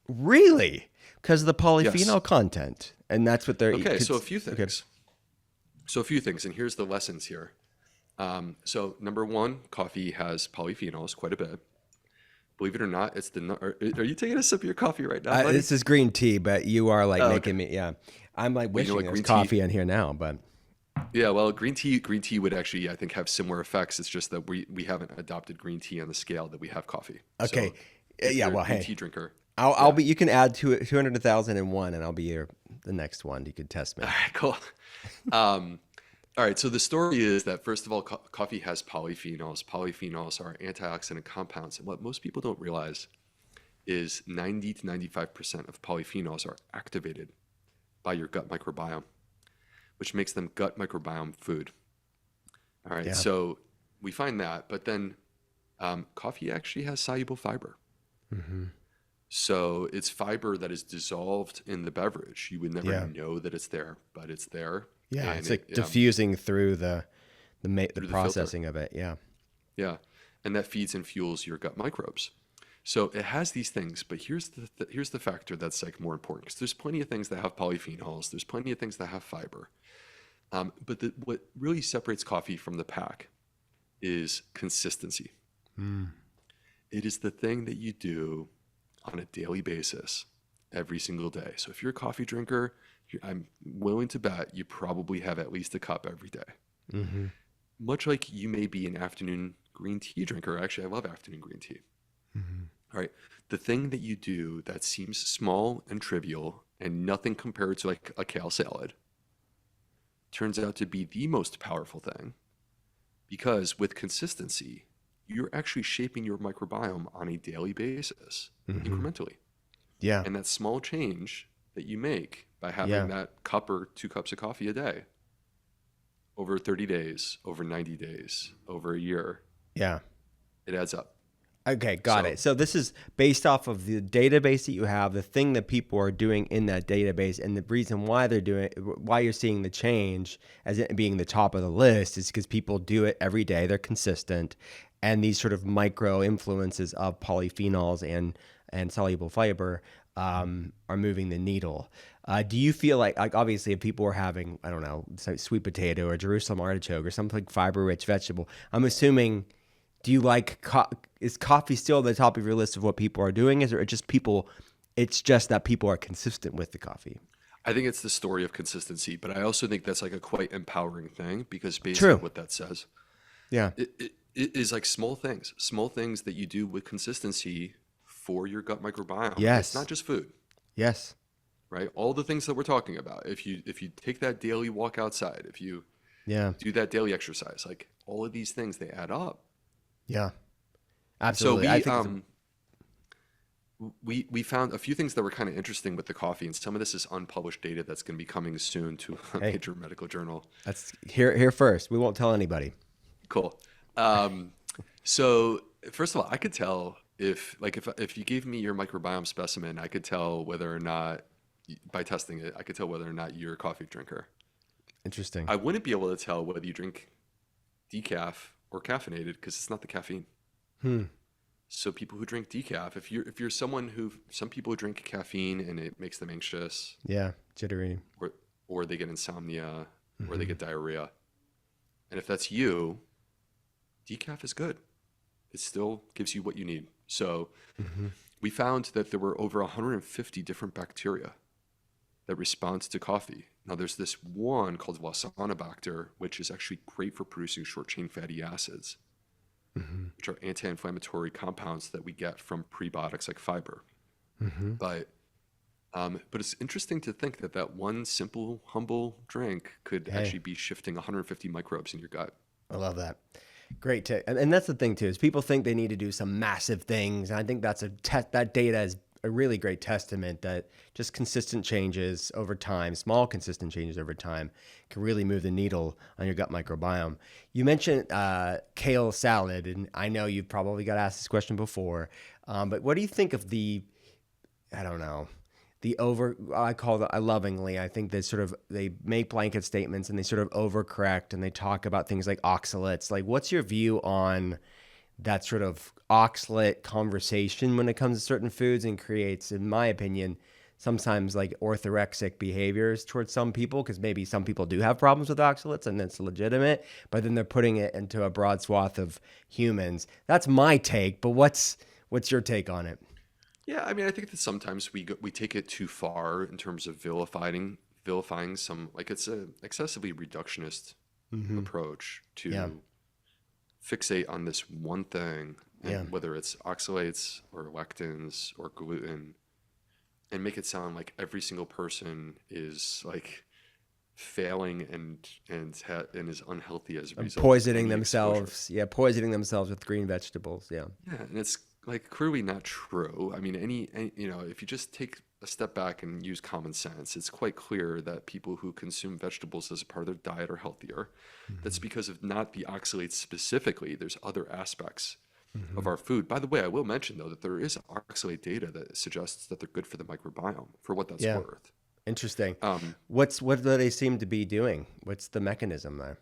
Really? Because of the polyphenol content, and that's what they're eating. Okay, so a few things. And here's the lessons here. So number one, coffee has polyphenols quite a bit. Believe it or not, it's are you taking a sip of your coffee right now, buddy? This is green tea, but you are making me, yeah. I'm wishing there's coffee in here now, but. Yeah, well, green tea would actually, I think, have similar effects. It's just that we haven't adopted green tea on the scale that we have coffee. Okay. So yeah, well, hey. Tea drinker. I'll be. You can add 200,001, and I'll be the next one. You could test me. All right, cool. All right, so the story is that first of all, coffee has polyphenols. Polyphenols are antioxidant compounds, and what most people don't realize is 90 to 95% of polyphenols are activated by your gut microbiome, which makes them gut microbiome food. All right, Yeah. so we find that, but then coffee actually has soluble fiber. Hmm. So it's fiber that is dissolved in the beverage. You would never Yeah. know that it's there, but it's there, Yeah. and It's it like diffusing through the through the filter. processing of it. Yeah. Yeah, and that feeds and fuels your gut microbes. So it has these things, but here's the factor that's like more important because there's plenty of things that have polyphenols. There's plenty of things that have fiber. What really separates coffee from the pack is consistency. Mm. It is the thing that you do on a daily basis every single day. So if you're a coffee drinker, I'm willing to bet you probably have at least a cup every day. Hmm. Much like you may be an afternoon green tea drinker. Actually, I love afternoon green tea. Hmm. All right. The thing that you do that seems small and trivial and nothing compared to like a kale salad turns out to be the most powerful thing because with consistency, you're actually shaping your microbiome on a daily basis, Hmm. incrementally. Yeah. And that small change that you make by having Yeah. that cup or 2 cups of coffee a day over 30 days, over 90 days, over a year, Yeah. it adds up. Okay, got So it. So this is based off of the database that you have, the thing that people are doing in that database, and the reason why they're doing it, why you're seeing the change as it being the top of the list is because people do it every day. They're consistent, and these sort of micro influences of polyphenols and soluble fiber are moving the needle. Do you feel like obviously if people are having, I don't know, sweet potato or Jerusalem artichoke or something like fiber rich vegetable, I'm assuming. Do you like is coffee still at the top of your list of what people are doing? Is it just people? It's just that people are consistent with the coffee. I think it's the story of consistency, but I also think that's like a quite empowering thing because basically True. what that says Yeah. it is like small things that you do with consistency for your gut microbiome. And it's not Yes. just food, Yes. right? All the things that we're talking about. If you take that daily walk outside, if you Yeah. do that daily exercise, like all of these things they add up. Yeah. So Absolutely. I think it's a, we found a few things that were kind of interesting with the coffee, and some of this is unpublished data that's going to be coming soon to a hey, major medical journal. that's here first. We won't tell anybody. Cool. Um, so first of all, I could tell if you gave me your microbiome specimen, I could tell whether or not by testing it, I could tell whether or not you're a coffee drinker. Interesting. I wouldn't be able to tell whether you drink decaf or caffeinated because it's not the caffeine. Hmm. So people who drink decaf, if you're someone who some people who drink caffeine and it makes them anxious, Yeah. Jittery. or or they get insomnia, or they Hmm. get diarrhea, and if that's you, decaf is good. It still gives you what you need. So Hmm. we found that there were over 150 different bacteria that respond to coffee. Now there's this one called Wasana which is actually great for producing short chain fatty acids, Hmm. which are anti-inflammatory compounds that we get from prebiotics like fiber. Hmm. But but it's interesting to think that that one simple, humble drink could Hey, actually be shifting 150 microbes in your gut. I love that. Great tip. And that's the thing too, is people think they need to do some massive things. And I think that's that data is a really great testament that just consistent changes over time, small consistent changes over time can really move the needle on your gut microbiome. You mentioned kale salad, and I know you've probably got asked this question before, but what do you think of I don't know, I call it, I lovingly, I think they sort of, they make blanket statements and they sort of overcorrect and they talk about things like oxalates. Like, what's your view on that sort of oxalate conversation when it comes to certain foods and creates, in my opinion, sometimes like orthorexic behaviors towards some people? Because maybe some people do have problems with oxalates and it's legitimate, but then they're putting it into a broad swath of humans. That's my take, but what's your take on it? Yeah, I mean, I think that sometimes we take it too far in terms of vilifying some like it's a excessively reductionist Hmm. approach Yeah. to fixate on this one thing, Yeah. and whether it's oxalates or lectins or gluten, and make it sound like every single person is like failing and is unhealthy as a And result of poisoning any exposure. themselves. Yeah, poisoning themselves with green vegetables. Yeah. Yeah, and it's like clearly not true. I mean, if you just take a step back and use common sense, it's quite clear that people who consume vegetables as a part of their diet are healthier. That's Hmm. because of not the oxalates specifically. There's other aspects of Hmm. our food. By the way, I will mention though that there is oxalate data that suggests that they're good for the microbiome, for what that's Yeah. worth. Interesting. Um, What do they seem to be doing? What's the mechanism there?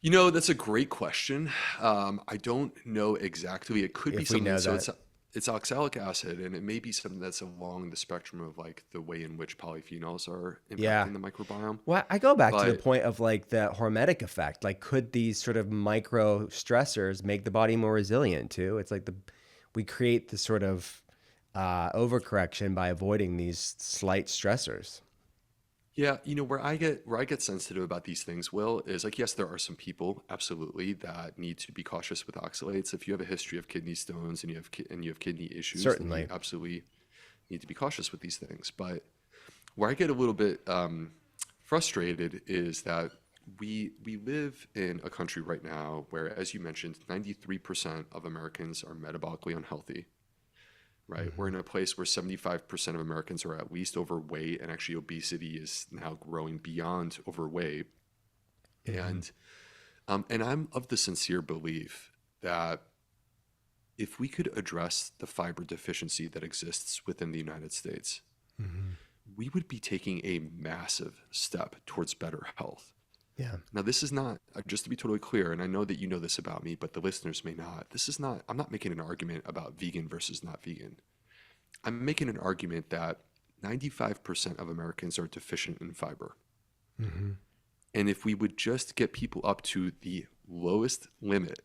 That's a great question. I don't know exactly. It could be If we something. know So that. it's oxalic acid, and it may be something that's along the spectrum of like the way in which polyphenols are Yeah. impacting the microbiome. Well, I go back to the But point of like the hormetic effect. Like, could these sort of micro stressors make the body more resilient too? It's like we create this sort of overcorrection by avoiding these slight stressors. yeah, where I get sensitive about these things, Will, is like yes, there are some people absolutely that need to be cautious with oxalates. If you have a history of kidney stones and you have kidney issues, then you Certainly. absolutely need to be cautious with these things. But where I get a little bit frustrated is that we live in a country right now where, as you mentioned, 93% of Americans are metabolically unhealthy, right? We're Hmm. in a place where 75% of Americans are at least overweight, and actually obesity is now growing beyond overweight. Hmm. And I'm of the sincere belief that if we could address the fiber deficiency that exists within the United States, Hmm. we would be taking a massive step towards better health. Yeah. Now, this is not, just to be totally clear, and I know that you know this about me, but the listeners may not. This is not, I'm not making an argument about vegan versus not vegan. I'm making an argument that 95% of Americans are deficient in fiber. Hmm. And if we would just get people up to the lowest limit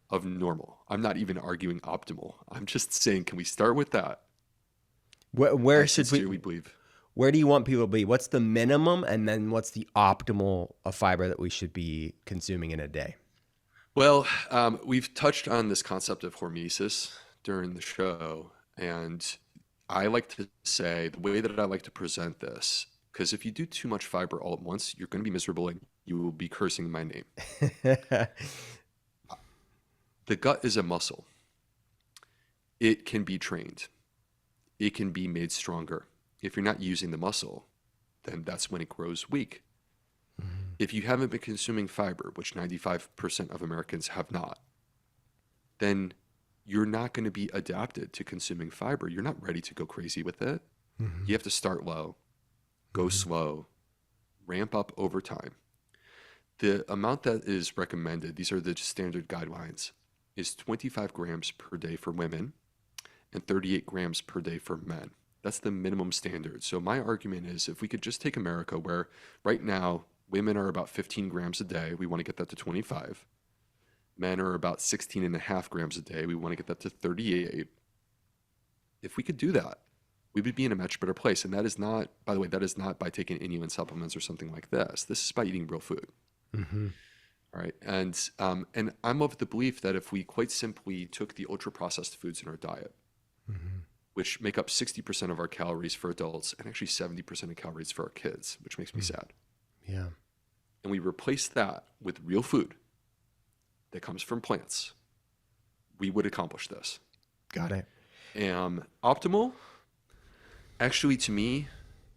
of normal, I'm not even arguing optimal. I'm just saying, can we start with that? Where I should we? sincerely believe. Where do you want people to be? What's the minimum, and then what's the optimal of fiber that we should be consuming in a day? Well, we've touched on this concept of hormesis during the show, and I like to say the way that I like to present this, because if you do too much fiber all at once, you're going to be miserable and you will be cursing my name. The gut is a muscle. It can be trained. It can be made stronger. If you're not using the muscle, then that's when it grows weak. Mhm. If you haven't been consuming fiber, which 95% of Americans have not, then you're not going to be adapted to consuming fiber. You're not ready to go crazy with it. You Mhm. have to start low, go Mhm. slow, ramp up over time. The amount that is recommended, these are the standard guidelines, is 25 grams per day for women and 38 grams per day for men. That's the minimum standard. So my argument is if we could just take America, where right now women are about 15 grams a day, we want to get that to 25. Men are about 16 and a half grams a day. We want to get that to 38. If we could do that, we would be in a much better place. And that is not, by the way, that is not by taking inulin supplements or something like this. This is by eating real food. Mhm. All right. And I'm of the belief that if we quite simply took the ultra processed foods in our diet, Mhm. which make up 60% of our calories for adults and actually 70% of calories for our kids, which makes me Mm. sad, Yeah. and we replace that with real food that comes from plants, we would accomplish this. Got it. Optimal, actually, to me,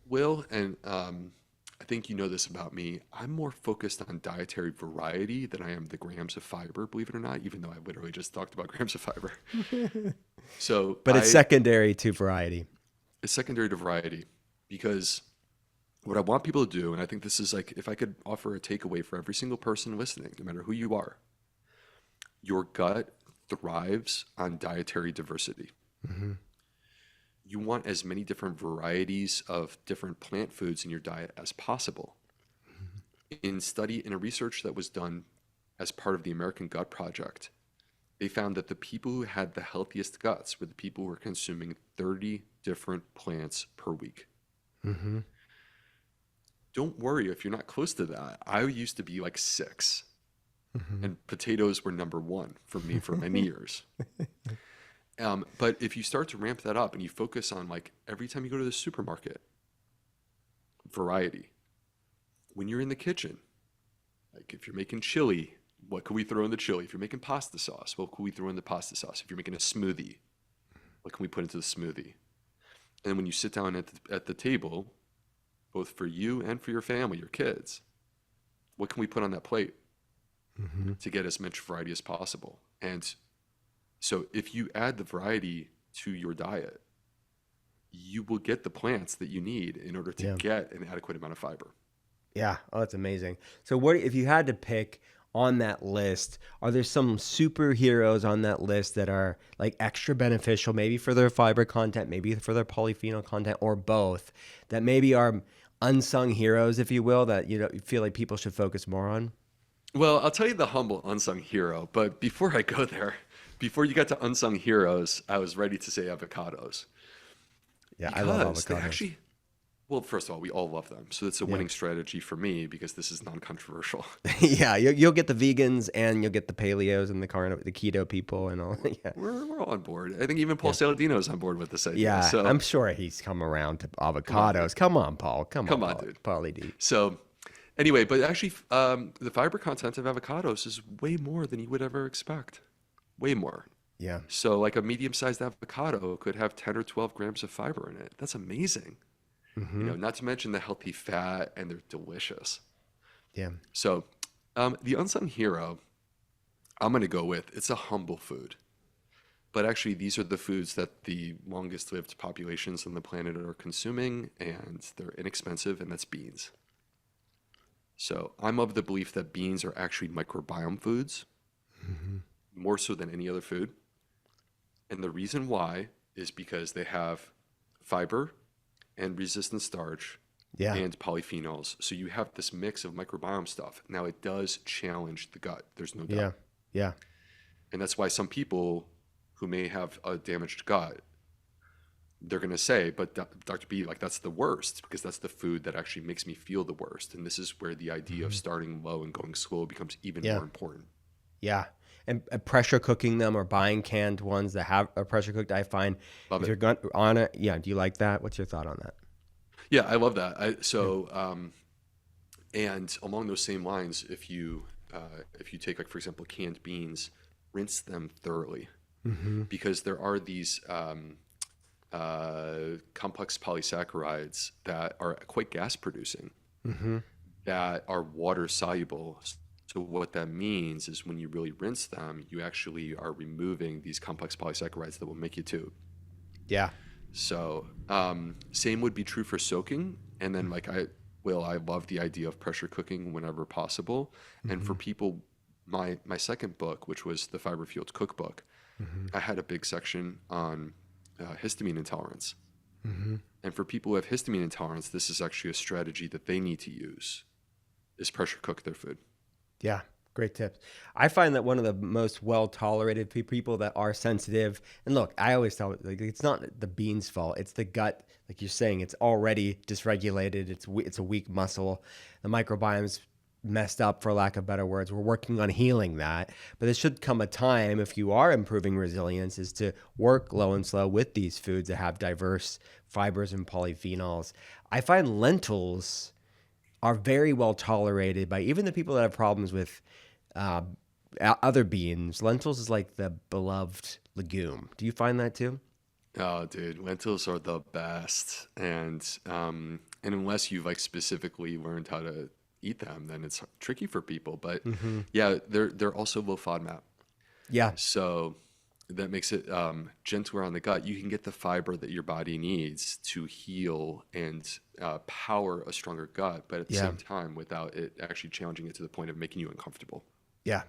Will, and I think you know this about me, I'm more focused on dietary variety than I am the grams of fiber, believe it or not, even though I literally just talked about grams of fiber. So But it's secondary to variety. it's secondary to variety because what I want people to do, and I think this is like, if I could offer a takeaway for every single person listening, no matter who you are, your gut thrives on dietary diversity. Mhm. You want as many different varieties of different plant foods in your diet as possible. In a research that was done as part of the American Gut Project, they found that the people who had the healthiest guts were the people who were consuming 30 different plants per week. Mhm. Don't worry if you're not close to that. I used to be like six, Mhm. and potatoes were number one for me for many years. But if you start to ramp that up and you focus on like every time you go to the supermarket, variety, when you're in the kitchen, like if you're making chili, what can we throw in the chili? If you're making pasta sauce, what can we throw in the pasta sauce? If you're making a smoothie, what can we put into the smoothie? And then when you sit down at the table, both for you and for your family, your kids, what can we put on that plate to get as much variety as possible? And so if you add the variety to your diet, you will get the plants that you need in order to get an adequate amount of fiber. Yeah. Oh, that's amazing. So what if you had to pick on that list, are there some superheroes on that list that are like extra beneficial, maybe for their fiber content, maybe for their polyphenol content, or both, that maybe are unsung heroes, if you will, that you feel like people should focus more on? Well, I'll tell you the humble unsung hero, but before I go there, before you got to unsung heroes, I was ready to say avocados. Yeah, I love Because they avocados. actually, well, first of all, we all love them. So it's a winning strategy for me because this is non-controversial. Yeah, you'll get the vegans and you'll get the paleos and the keto people and all. Yeah, We're all on board. I think even Paul Saladino is on board with this idea. yeah. So I'm sure he's come around to avocados. Come on, Paul. Come on, Paul. dude. Paulie D. So anyway, but actually, the fiber content of avocados is way more than you would ever expect. Way more. Yeah, So like a medium-sized avocado could have 10 or 12 grams of fiber in it. That's amazing. Not to mention the healthy fat, and they're delicious. yeah, So the unsung hero, I'm going to go with, it's a humble food. But actually, these are the foods that the longest lived populations on the planet are consuming, and they're inexpensive, and that's beans. So I'm of the belief that beans are actually microbiome foods, more so than any other food. And the reason why is because they have fiber and resistant starch yeah, and polyphenols. So you have this mix of microbiome stuff. Now, it does challenge the gut. There's no doubt. yeah, yeah, And that's why some people who may have a damaged gut, they're going to say, but Dr. B, like that's the worst because that's the food that actually makes me feel the worst. And this is where the idea of starting low and going slow becomes even Yeah. more important. yeah. And pressure cooking them or buying canned ones that have a pressure cooked, I find Love if it. you're going on it, yeah. Do you like that? What's your thought on that? Yeah, I love that. And along those same lines, if you take like for example canned beans, rinse them thoroughly because there are these complex polysaccharides that are quite gas producing that are water soluble. So what that means is when you really rinse them, you actually are removing these complex polysaccharides that will make you tube. Yeah, So same would be true for soaking. And then I love the idea of pressure cooking whenever possible. And for people, my second book, which was the Fiber Fueled Cookbook, I had a big section on histamine intolerance. And for people who have histamine intolerance, this is actually a strategy that they need to use, is pressure cook their food. yeah. Great tips. I find that one of the most well-tolerated people that are sensitive, and look, I always tell it's not the beans' fault. It's the gut, like you're saying. It's already dysregulated. It's a weak muscle. The microbiome's messed up, for lack of better words. We're working on healing that, but there should come a time, if you are improving resilience, is to work low and slow with these foods that have diverse fibers and polyphenols. I find lentils are very well tolerated by even the people that have problems with other beans. Lentils is like the beloved legume. Do you find that too? Oh, dude, lentils are the best. And unless you've specifically learned how to eat them, then it's tricky for people. But yeah, they're also low FODMAP. Yeah. So that makes it gentler on the gut. You can get the fiber that your body needs to heal and power a stronger gut, but at the same time without it actually challenging it to the point of making you uncomfortable. Yeah.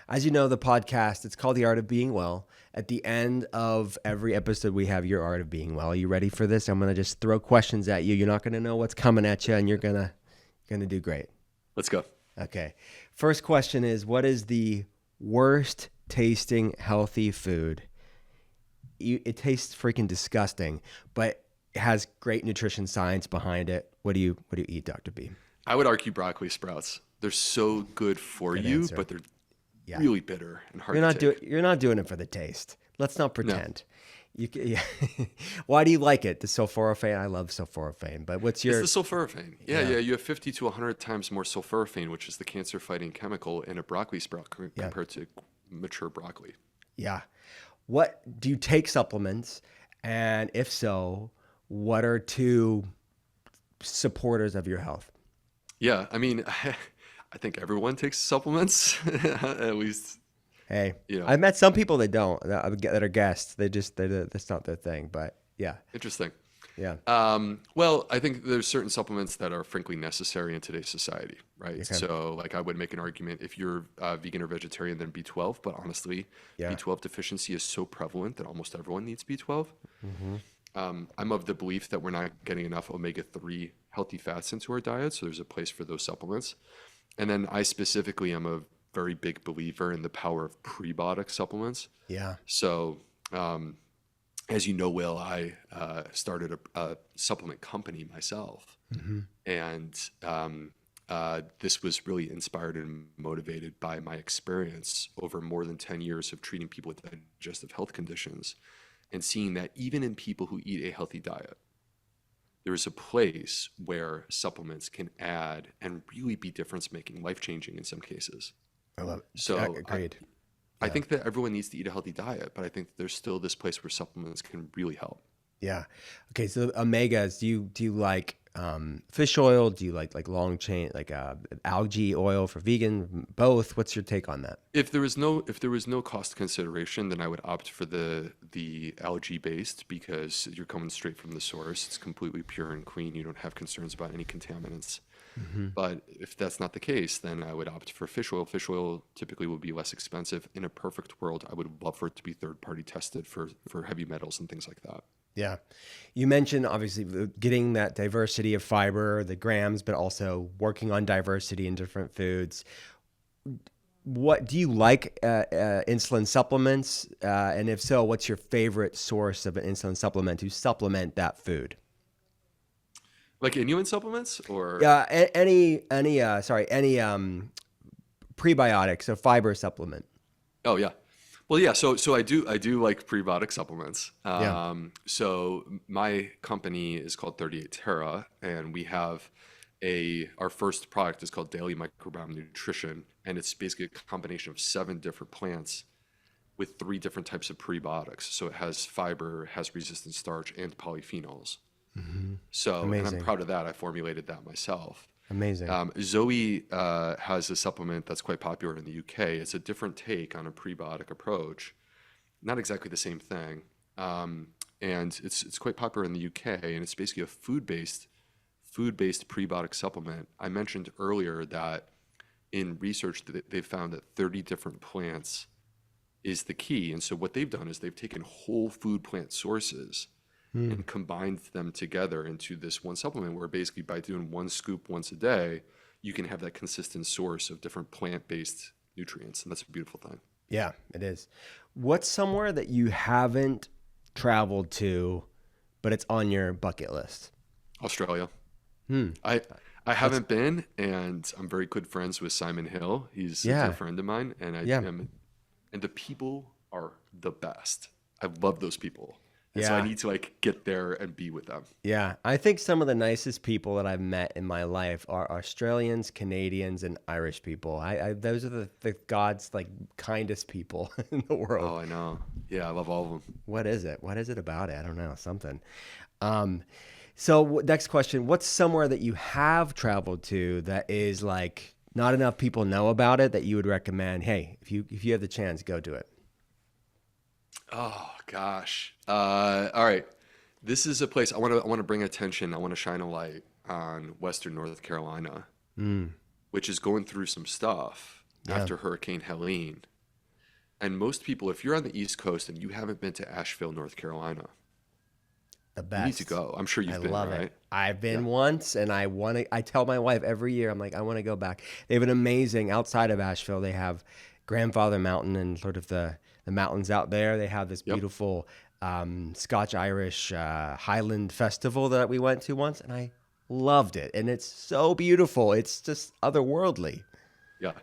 As you know, the podcast, it's called The Art of Being Well. At the end of every episode, we have Your Art of Being Well. Are you ready for this? I'm going to just throw questions at you. You're not going to know what's coming at you, and you're going to do great. Let's go. Okay. First question is, what is the worst tasting healthy food? It tastes freaking disgusting, but it has great nutrition science behind it. What do you eat, Dr. B? I would argue broccoli sprouts. They're so good for Good you, answer. but they're really bitter and hard You're to take. you're not doing it for the taste. Let's not pretend. Yeah. Why do you like it? The sulforaphane. I love sulforaphane. But what's It's your? the sulforaphane. Yeah, Yeah. yeah. You have 50 to 100 times more sulforaphane, which is the cancer-fighting chemical in a broccoli sprout Yeah. compared to mature broccoli. Yeah. What do you take supplements? And if so, what are two supporters of your health? Yeah, I mean, I think everyone takes supplements, at least, Hey, you know, I've met some people that don't, that are guests. That's not their thing. But yeah, interesting. yeah. Well, I think there's certain supplements that are frankly necessary in today's society, right? Okay. So, like, I would make an argument if you're vegan or vegetarian, then B12. But honestly, Yeah. B12 deficiency is so prevalent that almost everyone needs B12. Mm-hmm. I'm of the belief that we're not getting enough omega-3 healthy fats into our diet, so there's a place for those supplements. And then I specifically am a very big believer in the power of prebiotic supplements. Yeah. So, as you know, Will, I started a supplement company myself. Mm-hmm. And this was really inspired and motivated by my experience over more than 10 years of treating people with digestive health conditions and seeing that even in people who eat a healthy diet, there is a place where supplements can add and really be difference making, life changing in some cases. I love it. So Agreed. I Yeah. think that everyone needs to eat a healthy diet, but I think that there's still this place where supplements can really help. Yeah. Okay. So omegas, do you like fish oil? Do you like long chain like algae oil for vegan? Both. What's your take on that? If there was no cost consideration, then I would opt for the algae based because you're coming straight from the source. It's completely pure and clean. You don't have concerns about any contaminants. Mm-hmm. But if that's not the case, then I would opt for fish oil. Fish oil typically would be less expensive. In a perfect world, I would love for it to be third party tested for heavy metals and things like that. Yeah. You mentioned obviously getting that diversity of fiber, the grams, but also working on diversity in different foods. What do you like insulin supplements? And if so, what's your favorite source of an insulin supplement to supplement that food? Like inuit supplements or Yeah, any prebiotics, so fiber supplement. oh yeah. Well, yeah. So I do like prebiotic supplements. Yeah. So my company is called 38 Terra, and we have our first product is called Daily Microbiome Nutrition, and it's basically a combination of 7 different plants with 3 different types of prebiotics. So it has fiber, it has resistant starch, and polyphenols. Mm-hmm. So, and I'm Amazing. proud of that. I formulated that myself. Amazing. Zoe has a supplement that's quite popular in the UK. It's a different take on a prebiotic approach, not exactly the same thing, and it's quite popular in the UK. And it's basically a food-based prebiotic supplement. I mentioned earlier that in research that they found that 30 different plants is the key. And so what they've done is they've taken whole food plant sources and combined them together into this one supplement where basically by doing 1 scoop once a day, you can have that consistent source of different plant-based nutrients. And that's a beautiful thing. Yeah, it is. What's somewhere that you haven't traveled to, but it's on your bucket list? Australia. Hmm. I haven't been, and I'm very good friends with Simon Hill. He's a Yeah. dear friend of mine, and Yeah. and the people are the best. I love those people. And so Yeah. I need to like get there and be with them. Yeah, I think some of the nicest people that I've met in my life are Australians, Canadians, and Irish people. Those are the God's like kindest people in the world. Oh, I know. Yeah, I love all of them. What is it? What is it about it? I don't know. Something. So next question: what's somewhere that you have traveled to that is like not enough people know about it that you would recommend? Hey, if you have the chance, go do it. Oh gosh. All right. This is a place I want to bring attention. I want to shine a light on Western North Carolina, which is going through some stuff Yeah. after Hurricane Helene. And most people, if you're on the East Coast and you haven't been to Asheville, North Carolina, The you best. need to go. I'm sure I you've been, love right? it. I've been once, and I want to. I tell my wife every year, I'm like, I want to go back. They have an amazing outside of Asheville. They have Grandfather Mountain and sort of the mountains out there. They have this Yep. beautiful Scotch-Irish Highland festival that we went to once, and I loved it. And it's so beautiful. It's just otherworldly. Yeah.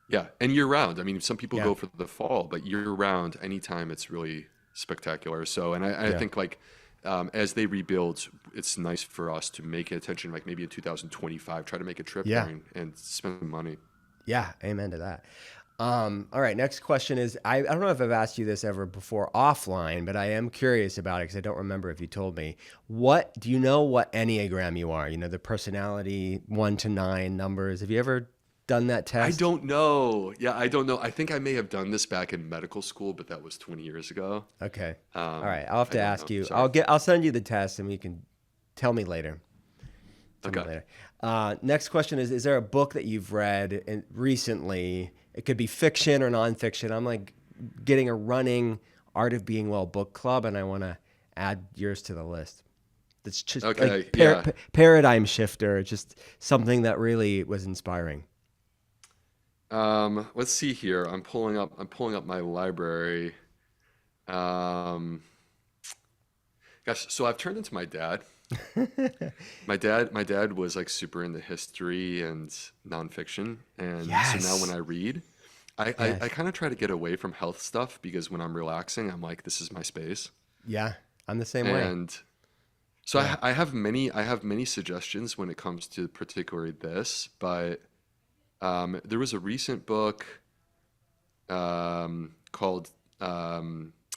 Yeah. And year round. I mean, some people Yeah. go for the fall, but year round, anytime it's really spectacular. So, and I Yeah. think like as they rebuild, it's nice for us to make attention, like maybe in 2025, try to make a trip there Yeah. and spend money. Yeah. Amen to that. All right. Next question is I don't know if I've asked you this ever before offline, but I am curious about it because I don't remember if you told me. What do you know what Enneagram you are? You know, the personality 1 to 9 numbers. Have you ever done that I test? don't know. Yeah, I don't know. I think I may have done this back in medical school, but that was 20 years ago. Okay. All right. I'll have I to don't know. ask you. Sorry. I'll send you the test and you can tell me later. Tell me Okay. later. Next question is there a book that you've read recently? It could be fiction or nonfiction. I'm like getting a running Art of Being Well book club, and I want to add yours to the list. It's just Okay. like Yeah. paradigm shifter, just something that really was inspiring. Let's see here. I'm pulling up my library. Um, Gosh, so I've turned into my dad. My dad was like super into history and nonfiction, and so now when Yes. I read, I Yes. kind of try to get away from health stuff because when I'm relaxing, I'm like, this is my space. Yeah. I'm the same way. And so Yeah. I have many suggestions when it comes to particularly this, but there was a recent book called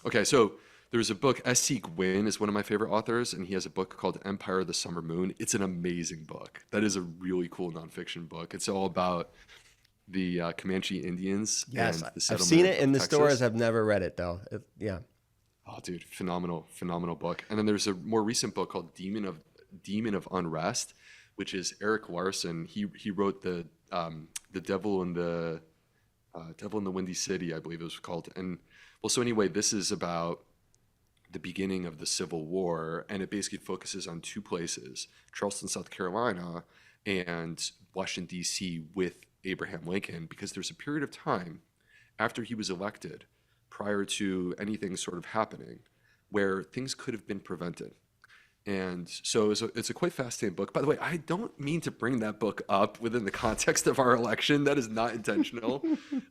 okay, so there's a book. S.C. Gwynn is one of my favorite authors, and he has a book called Empire of the Summer Moon. It's an amazing book. That is a really cool nonfiction book. It's all about the Comanche Indians Yes. and the I've seen settlement it in of the stores. Texas. I've never read it though. Yeah. Oh, dude, phenomenal book. And then there's a more recent book called Demon of Unrest, which is Eric Larson. He wrote the Devil in the Windy City, I believe it was called. And well, so anyway, this is about the beginning of the Civil War, and it basically focuses on two places: Charleston, South Carolina, and Washington D.C. with Abraham Lincoln, because there's a period of time after he was elected, prior to anything sort of happening, where things could have been prevented. And so it's a quite fascinating book. By the way, I don't mean to bring that book up within the context of our election. That is not intentional.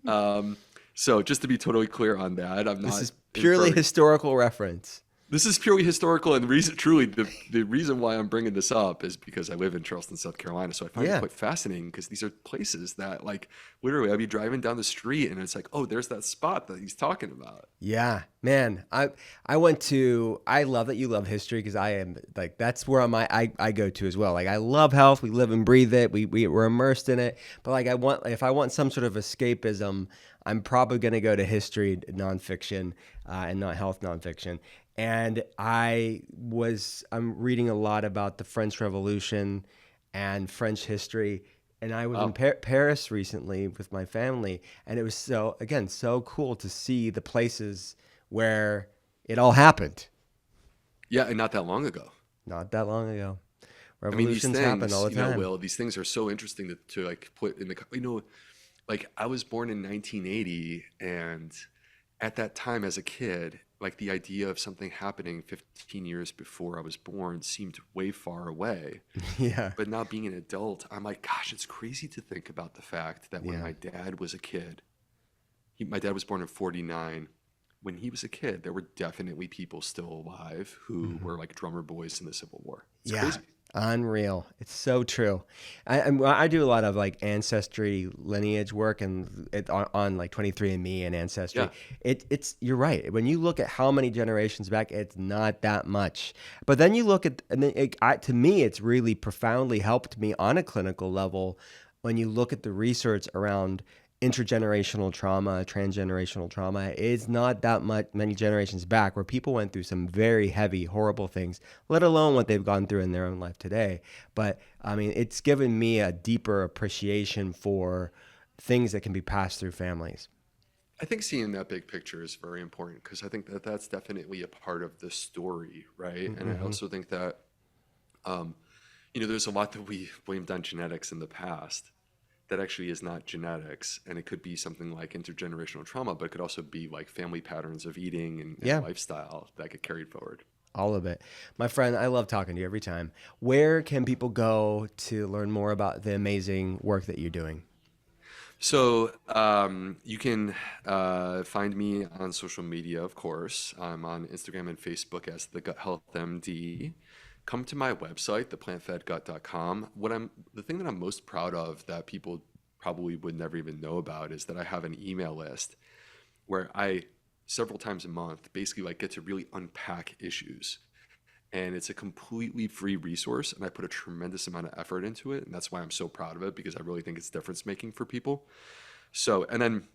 Um, so just to be totally clear on that, I'm This not is purely inferring. historical reference. This is purely historical, and the reason, truly, the reason why I'm bringing this up is because I live in Charleston, South Carolina. So I find it Yeah. quite fascinating because these are places that, like, literally, I'd be driving down the street, and it's like, oh, there's that spot that he's talking about. Yeah, man. I love that you love history because I am like that's where I go to as well. Like I love health. We live and breathe it. We're immersed in it. But like if I want some sort of escapism, I'm probably gonna go to history nonfiction and not health nonfiction. And I'm reading a lot about the French Revolution and French history. And I was in Wow. Paris recently with my family, and it was so cool to see the places where it all happened. Yeah, and not that long ago. Not that long ago. I mean, these Revolutions happen all things, the time. Will, these things are so interesting to like put in like I was born in 1980, and at that time as a kid, like the idea of something happening 15 years before I was born seemed way far away. Yeah, But now being an adult, I'm like, gosh, it's crazy to think about the fact that when yeah, my dad was a kid, my dad was born in 49. When he was a kid, there were definitely people still alive who hmm were like drummer boys in the Civil War. It's yeah. crazy. Unreal. It's so true. I do a lot of like ancestry lineage work and on like 23andMe and Ancestry. Yeah. It's you're right. When you look at how many generations back, it's not that much. But then you look at and then to me, it's really profoundly helped me on a clinical level when you look at the research around intergenerational trauma, transgenerational trauma. It's not that much many generations back where people went through some very heavy, horrible things, let alone what they've gone through in their own life today. But I mean, it's given me a deeper appreciation for things that can be passed through families. I think seeing that big picture is very important because I think that that's definitely a part of the story, right? And I Hmm. also think that, um, there's a lot that we blamed on genetics in the past that actually is not genetics. And it could be something like intergenerational trauma, but it could also be like family patterns of eating and Yeah, lifestyle that get carried forward. all of it. My friend, I love talking to you every time. Where can people go to learn more about the amazing work that you're doing? So you can find me on social media, of course. I'm on Instagram and Facebook as the Gut Health MD. Come to my website, theplantfedgut.com. The thing that I'm most proud of that people probably would never even know about is that I have an email list where I several times a month basically like get to really unpack issues. And it's a completely free resource, and I put a tremendous amount of effort into it, and that's why I'm so proud of it, because I really think it's difference making for people. So, and then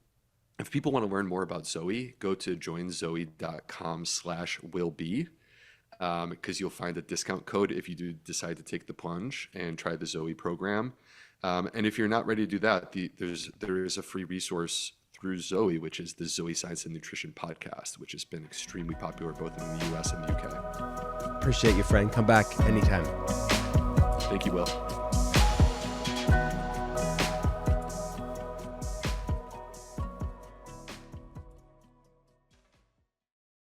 if people want to learn more about Zoe, go to joinzoe.com/willbe, because you'll find a discount code if you do decide to take the plunge and try the Zoe program. And if you're not ready to do that, there is a free resource through Zoe, which is the Zoe Science and Nutrition podcast, which has been extremely popular both in the US and the UK. Appreciate you, friend. Come back anytime. Thank you, Will.